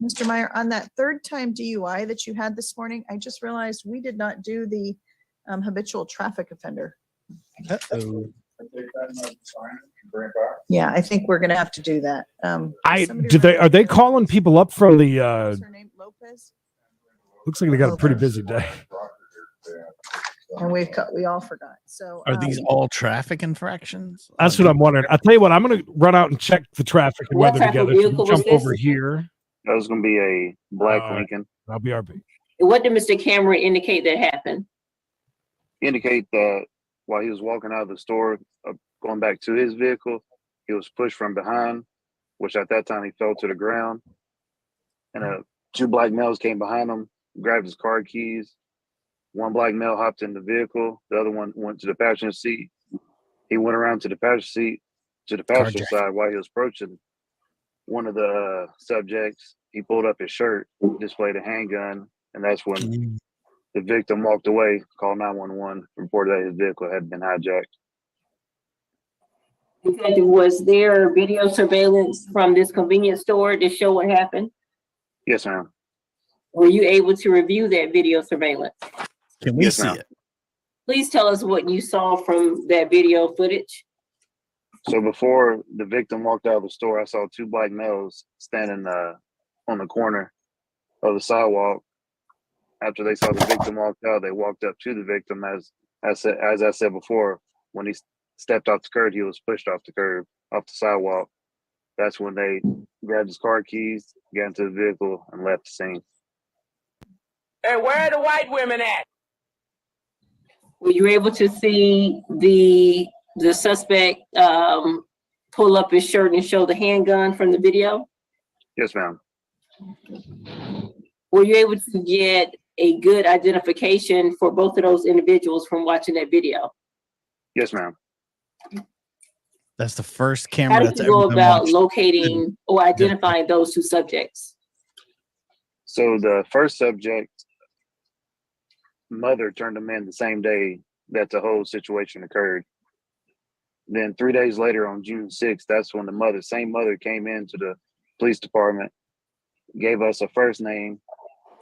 Mr. Meyer, on that third time DUI that you had this morning, I just realized we did not do the habitual traffic offender. Uh-oh. Yeah, I think we're gonna have to do that. Are they calling people up from the What's her name? Lopez? looks like they got a pretty busy day. And we all forgot. So Are these all traffic infractions? That's what I'm wondering. I'll tell you what, I'm gonna run out and check the traffic and What weather type of together. So vehicle jump was this? over here. That was gonna be a black All right. Lincoln. I'll BRB. What did Mr. Cameron indicate that happened? Indicate that while he was walking out of the store, going back to his vehicle, he was pushed from behind, which at that time he fell to the ground. And two black males came behind him, grabbed his car keys. One black male hopped in the vehicle. The other one went to the passenger seat. He went around to the passenger seat, to the passenger side while he was approaching one of the subjects. He pulled up his shirt, displayed a handgun, and that's when the victim walked away, called 911, reported that his vehicle had been hijacked. Was there video surveillance from this convenience store to show what happened? Yes, ma'am. Were you able to review that video surveillance? Can we Yes, see ma'am. it? Please tell us what you saw from that video footage. So before the victim walked out of the store, I saw two black males standing on the corner of the sidewalk. After they saw the victim walk out, they walked up to the victim. As I said before, when he stepped off the curb, he was pushed off the sidewalk. That's when they grabbed his car keys, got into the vehicle, and left the scene. Hey, where are the white women at? Were you able to see the suspect pull up his shirt and show the handgun from the video? Yes, ma'am. Were you able to get a good identification for both of those individuals from watching that video? Yes, ma'am. That's the first How camera did that's you ever go been about watched. locating or identifying those two subjects? So the first subject, mother turned him in the same day that the whole situation occurred. Then 3 days later on June 6th, that's when the same mother came into the police department, gave us a first name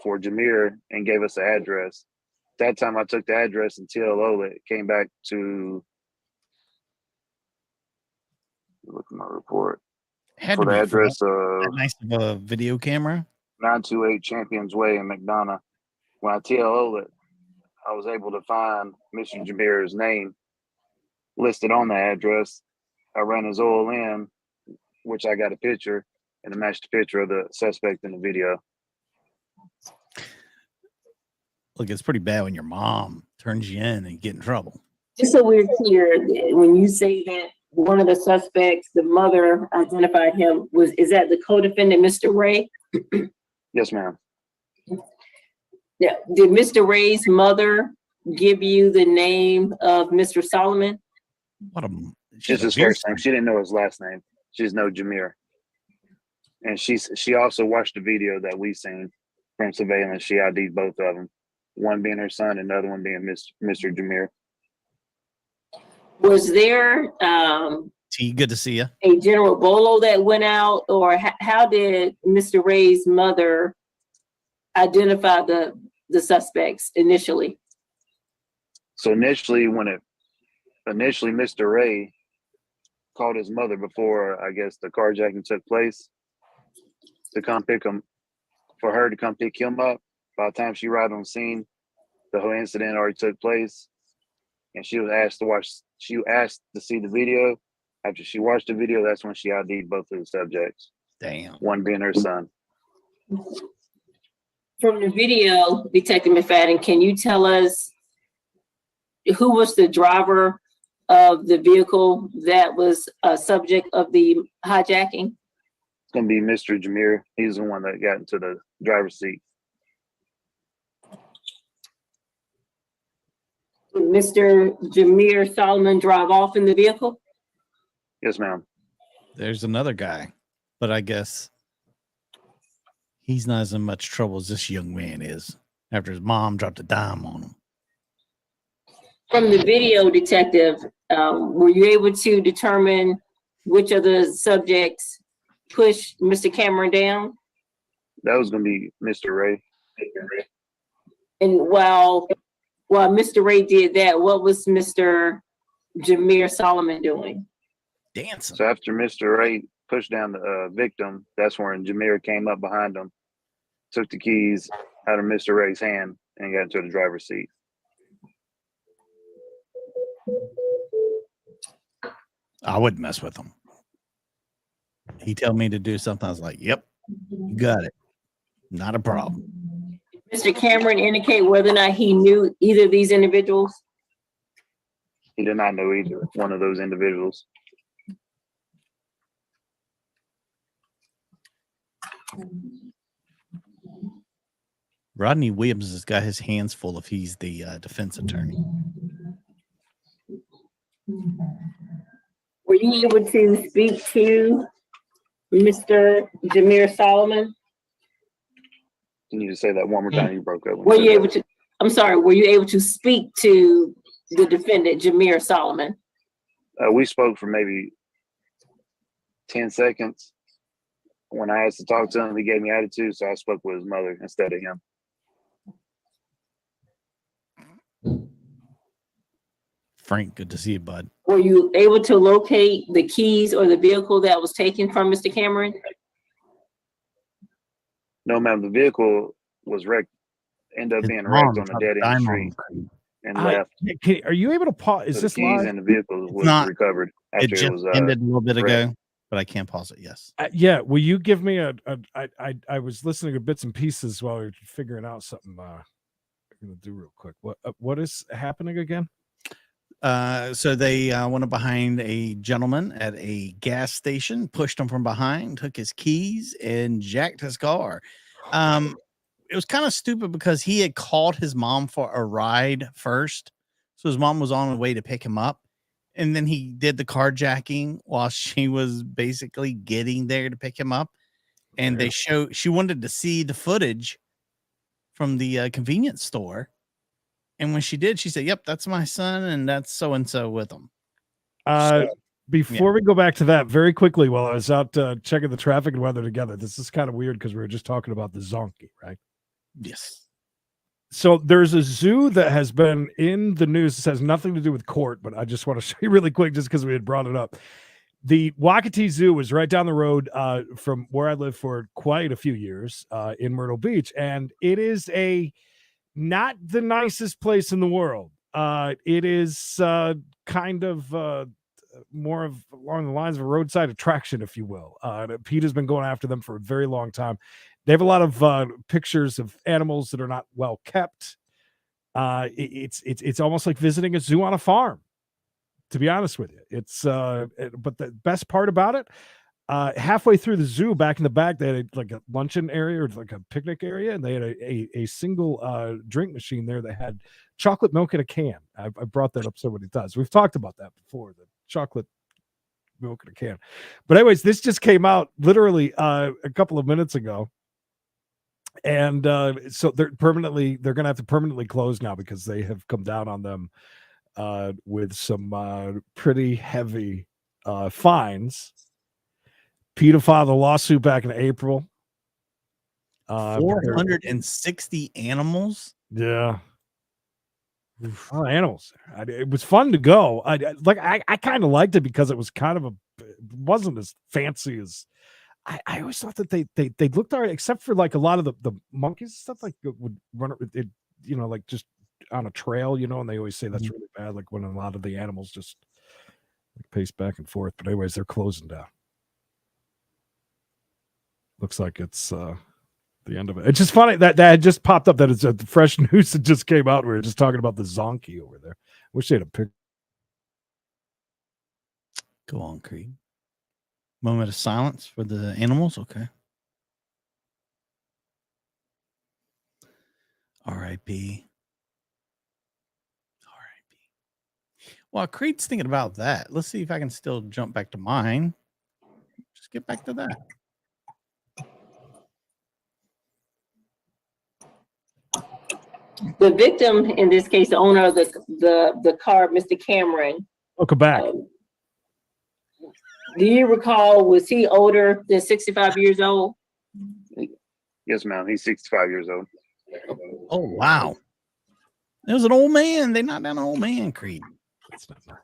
for Jameer and gave us an address. That time I took the address and TLO it, came back to look at my report Had for to the be address that of nice of a video camera. 928 Champions Way in McDonough. When I TLO it, I was able to find Mr. Jameer's name listed on the address. I ran his oil in, which I got a picture, and it matched the picture of the suspect in the video. Look, it's pretty bad when your mom turns you in and get in trouble. Just so we're clear, when you say that one of the suspects, the mother identified him, is that the co-defendant, Mr. Ray? Yes, ma'am. Yeah. Did Mr. Ray's mother give you the name of Mr. Solomon? Just his first name. She didn't know his last name. She just know Jameer. And she also watched the video that we seen from surveillance. She ID'd both of them. One being her son, and the other one being Mr. Jameer. Was there T, good to see you. a general bolo that went out, or how did Mr. Ray's mother identify the suspects initially? So initially, Mr. Ray called his mother before, I guess, the carjacking took place to come pick him, for her to come pick him up. By the time she arrived on scene, the whole incident already took place, and she was asked to see the video. After she watched the video, that's when she ID'd both of the subjects. Damn. One being her son. From the video, Detective McFadden, can you tell us who was the driver of the vehicle that was a subject of the hijacking? It's gonna be Mr. Jameer. He's the one that got into the driver's seat. Did Mr. Jameer Solomon drive off in the vehicle? Yes, ma'am. There's another guy, but I guess he's not as in much trouble as this young man is after his mom dropped a dime on him. From the video, Detective, were you able to determine which of the subjects pushed Mr. Cameron down? That was gonna be Mr. Ray. And while Mr. Ray did that, what was Mr. Jameer Solomon doing? Dancing. So after Mr. Ray pushed down the victim, that's when Jameer came up behind him, took the keys out of Mr. Ray's hand, and got into the driver's seat. I wouldn't mess with him. He told me to do something. I was like, yep, you got it. Not a problem. Mr. Cameron indicate whether or not he knew either of these individuals? He did not know either one of those individuals. Rodney Williams has got his hands full if he's the defense attorney. Were you able to speak to Mr. Jameer Solomon? Can you just say that one more time? You broke up. Were you able to, I'm sorry, were you able to speak to the defendant, Jameer Solomon? We spoke for maybe 10 seconds. When I asked to talk to him, he gave me attitude, so I spoke with his mother instead of him. Frank, good to see you, bud. Were you able to locate the keys or the vehicle that was taken from Mr. Cameron? No, ma'am. The vehicle was wrecked, ended up being wrecked on a dead end street and left. Are you able to pause? Is So this the keys live? and the vehicle was not. recovered It after just it was ended a little bit wrecked. ago, but I can't pause it. Yes. Yeah, will you give me I was listening to bits and pieces while we were figuring out something I'm gonna do real quick. What is happening again? So they went behind a gentleman at a gas station, pushed him from behind, took his keys, and jacked his car. it was kind of stupid because he had called his mom for a ride first. So his mom was on the way to pick him up. And then he did the carjacking while she was basically getting there to pick him up. And she wanted to see the footage from the convenience store. And when she did, she said, "Yep, that's my son. And that's so-and-so with him." Before we go back to that, very quickly, while I was out checking the traffic and weather together, this is kind of weird because we were just talking about the Zonkey, right? Yes. So there's a zoo that has been in the news. This has nothing to do with court, but I just want to show you really quick just because we had brought it up. The Wakatee Zoo was right down the road from where I lived for quite a few years in Myrtle Beach. And it is not the nicest place in the world. It is kind of more of along the lines of a roadside attraction, if you will. Pete has been going after them for a very long time. They have a lot of pictures of animals that are not well kept. It's almost like visiting a zoo on a farm, to be honest with you. But the best part about it, halfway through the zoo, back in the back, they had like a luncheon area or like a picnic area, and they had a single drink machine there that had chocolate milk in a can. I brought that up so many times. We've talked about that before, the chocolate milk in a can. But anyways, this just came out literally a couple of minutes ago. And so they're going to have to permanently close now because they have come down on them with some pretty heavy fines. Pete filed a lawsuit back in April. 460 animals. Yeah. Oh, animals. It was fun to go. I kind of liked it because it was kind of it wasn't as fancy as I always thought that they looked all right, except for like a lot of the monkeys and stuff like would run it, like just on a trail, and they always say that's really bad, like when a lot of the animals just like pace back and forth. But anyways, they're closing down. Looks like it's the end of it. It's just funny that had just popped up that it's fresh news that just came out. We were just talking about the Zonkey over there. Wish they had a picture. Go on, Creed. Moment of silence for the animals. Okay. R.I.P. R.I.P. Well, Creed's thinking about that. Let's see if I can still jump back to mine. Just get back to that. The victim, in this case, the owner of the car, Mr. Cameron. Welcome back. Do you recall, was he older than 65 years old? Yes, ma'am. He's 65 years old. Oh, wow. It was an old man. They knocked down an old man, Creed. That's not nice.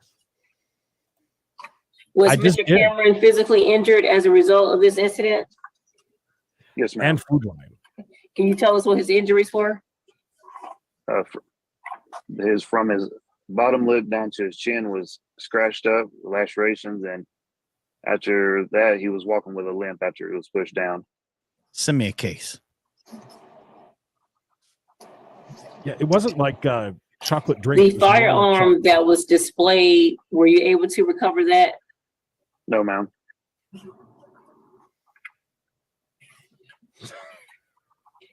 Was Mr. Cameron physically injured as a result of this incident? Yes, ma'am. And Food Lion. Can you tell us what his injuries were? From his bottom lip down to his chin was scratched up, lacerations, and after that, he was walking with a limp after he was pushed down. Send me a case. Yeah, it wasn't like chocolate drink. The firearm that was displayed, were you able to recover that? No, ma'am.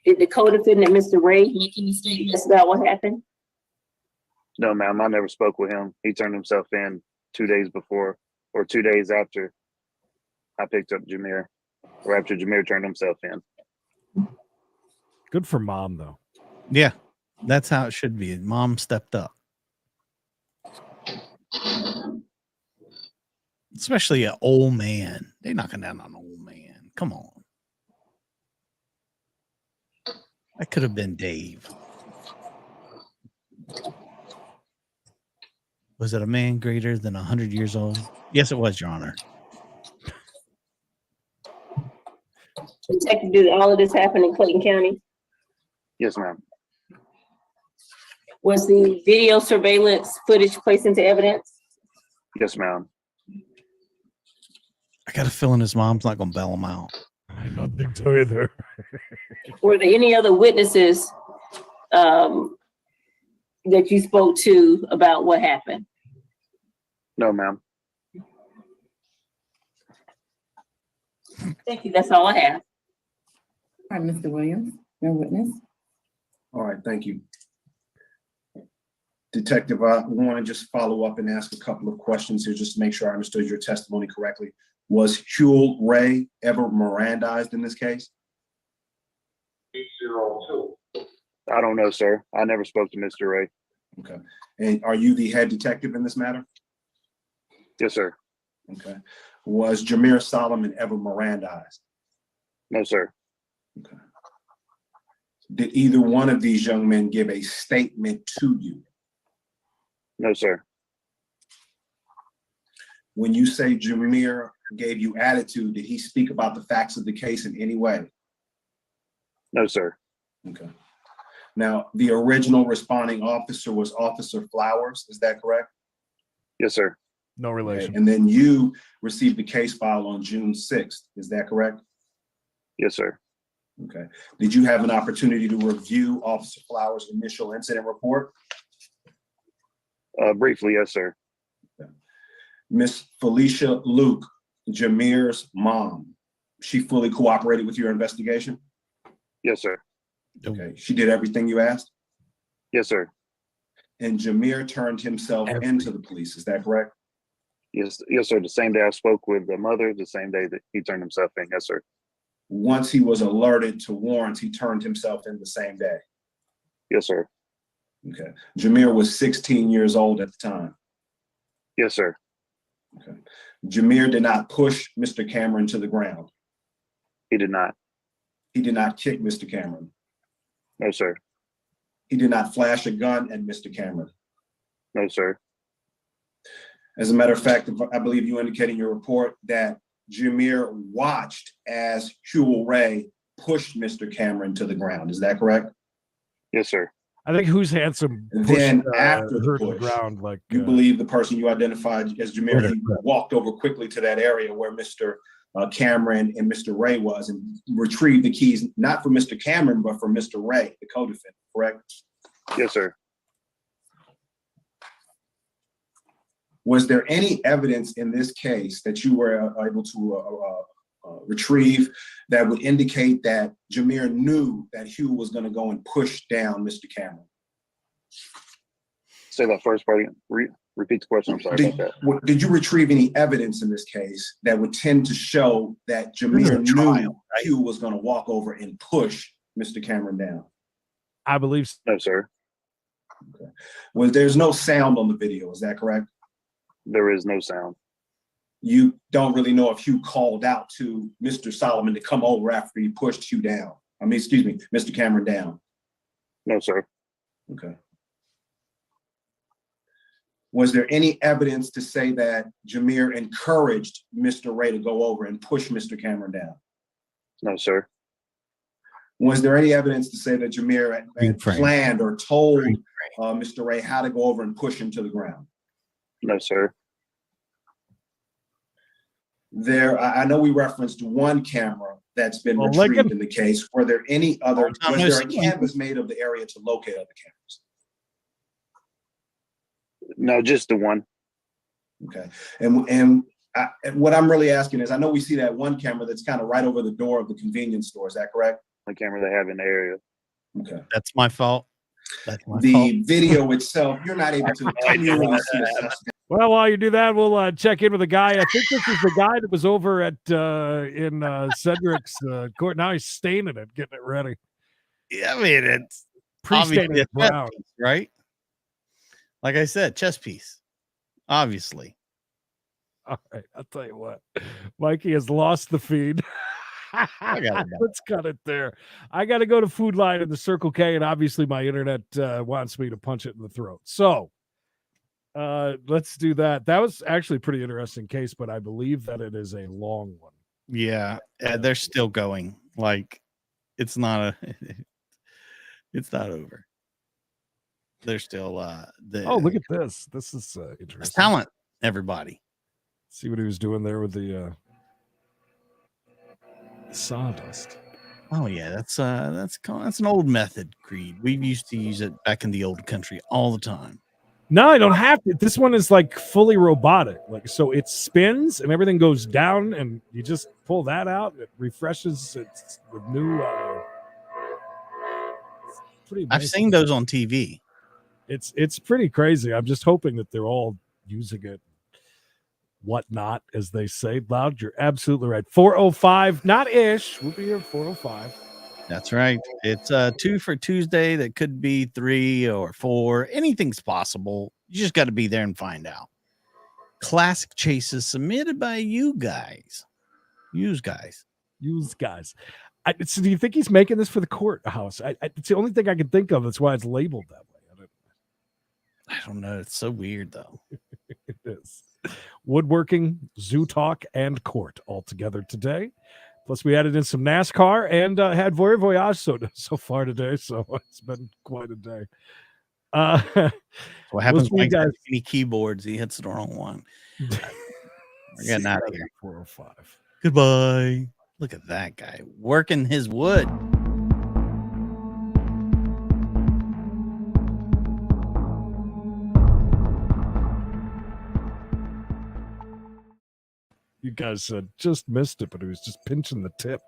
Did the co-defendant, Mr. Ray, make any statements about what happened? No, ma'am. I never spoke with him. He turned himself in 2 days before or 2 days after I picked up Jameer, or after Jameer turned himself in. Good for mom, though. Yeah, that's how it should be. Mom stepped up. Especially an old man. They're knocking down on an old man. Come on. That could have been Dave. Was it a man greater than 100 years old? Yes, it was, Your Honor. Detective, did all of this happen in Clayton County? Yes, ma'am. Was the video surveillance footage placed into evidence? Yes, ma'am. I got a feeling his mom's not going to bail him out. I don't think so either. Were there any other witnesses that you spoke to about what happened? No, ma'am. Thank you. That's all I have. All right, Mr. Williams. No witness. All right, thank you. Detective, I want to just follow up and ask a couple of questions here just to make sure I understood your testimony correctly. Was Huel Ray ever Mirandized in this case? I don't know, sir. I never spoke to Mr. Ray. Okay. And are you the head detective in this matter? Yes, sir. Okay. Was Jameer Solomon ever Mirandized? No, sir. Okay. Did either one of these young men give a statement to you? No, sir. When you say Jameer gave you attitude, did he speak about the facts of the case in any way? No, sir. Okay. Now, the original responding officer was Officer Flowers, is that correct? Yes, sir. No relation. Okay. And then you received the case file on June 6th, is that correct? Yes, sir. Okay. Did you have an opportunity to review Officer Flowers' initial incident report? Briefly, yes, sir. Miss Felicia Luke, Jameer's mom, she fully cooperated with your investigation? Yes, sir. Okay. She did everything you asked? Yes, sir. And Jameer turned himself into the police, is that correct? Yes, yes, sir. The same day I spoke with the mother, the same day that he turned himself in. Yes, sir. Once he was alerted to warrants, he turned himself in the same day? Yes, sir. Okay. Jameer was 16 years old at the time? Yes, sir. Okay. Jameer did not push Mr. Cameron to the ground? He did not. He did not kick Mr. Cameron? No, sir. He did not flash a gun at Mr. Cameron? No, sir. As a matter of fact, I believe you indicated in your report that Jameer watched as Huel Ray pushed Mr. Cameron to the ground. Is that correct? Yes, sir. I think Who's Handsome pushed Then after the her to the push, ground. Like you believe the person you identified as Jameer, he walked over quickly to that area where Mr. Cameron and Mr. Ray was and retrieved the keys, not for Mr. Cameron, but for Mr. Ray, the co-defendant, correct? Yes, sir. Was there any evidence in this case that you were able to retrieve that would indicate that Jameer knew that Hugh was going to go and push down Mr. Cameron? Say that first part again. Repeat the question. I'm sorry about that. Did you retrieve any evidence in this case that would tend to show that Jameer knew Hugh was going to walk over and push Mr. Cameron down? I believe so. No, sir. Okay. Well, there's no sound on the video, is that correct? There is no sound. You don't really know if Hugh called out to Mr. Solomon to come over after he pushed Hugh down. I mean, excuse me, Mr. Cameron down. No, sir. Okay. Was there any evidence to say that Jameer encouraged Mr. Ray to go over and push Mr. Cameron down? No, sir. Was there any evidence to say that Jameer had planned or told Mr. Ray how to go over and push him to the ground? No, sir. I know we referenced one camera that's been retrieved in the case. Were there any other, was there a canvas made of the area to locate other cameras? No, just the one. Okay. And what I'm really asking is, I know we see that one camera that's kind of right over the door of the convenience store. Is that correct? The camera they have in the area. Okay. That's my fault. That's my fault. The video itself, you're not able to clearly see the suspect. Well, while you do that, we'll check in with a guy. I think this is the guy that was over at in Cedric's court. Now he's staining it, getting it ready. Yeah, I mean, it's Pre-staining obviously a it brown. chess piece, right? Like I said, chess piece. Obviously. All right, I'll tell you what. Mikey has lost the feed. Let's cut it there. I got to go to Food Line in the Circle K, and obviously my internet wants me to punch it in the throat. So let's do that. That was actually a pretty interesting case, but I believe that it is a long one. Yeah, they're still going. Like, it's not it's not over. They're still oh, look at this. This is interesting. It's talent, everybody. See what he was doing there with the sawdust. Oh yeah, that's an old method, Creed. We used to use it back in the old country all the time. No, I don't have to. This one is like fully robotic. Like, so it spins and everything goes down, and you just pull that out. It refreshes it with new pretty. I've amazing. seen those on TV. It's pretty crazy. I'm just hoping that they're all using it. Whatnot, as they say. Loud, you're absolutely right. 4:05, not ish. We'll be here at 4:05. That's right. It's 2 for Tuesday. That could be 3 or 4. Anything's possible. You just got to be there and find out. Classic chases submitted by you guys. Use guys. So do you think he's making this for the courthouse? It's the only thing I can think of. That's why it's labeled that way. I don't know. It's so weird, though. It is. Woodworking, zoo talk, and court all together today. Plus, we added in some NASCAR and had Voyage Voyage so far today. So it's been quite a day. What happens we'll when guys any keyboards? He hits the wrong one. We're getting out of here. 4:05. Goodbye. Look at that guy working his wood. You guys just missed it, but he was just pinching the tip.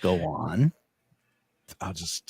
Go on. I'll just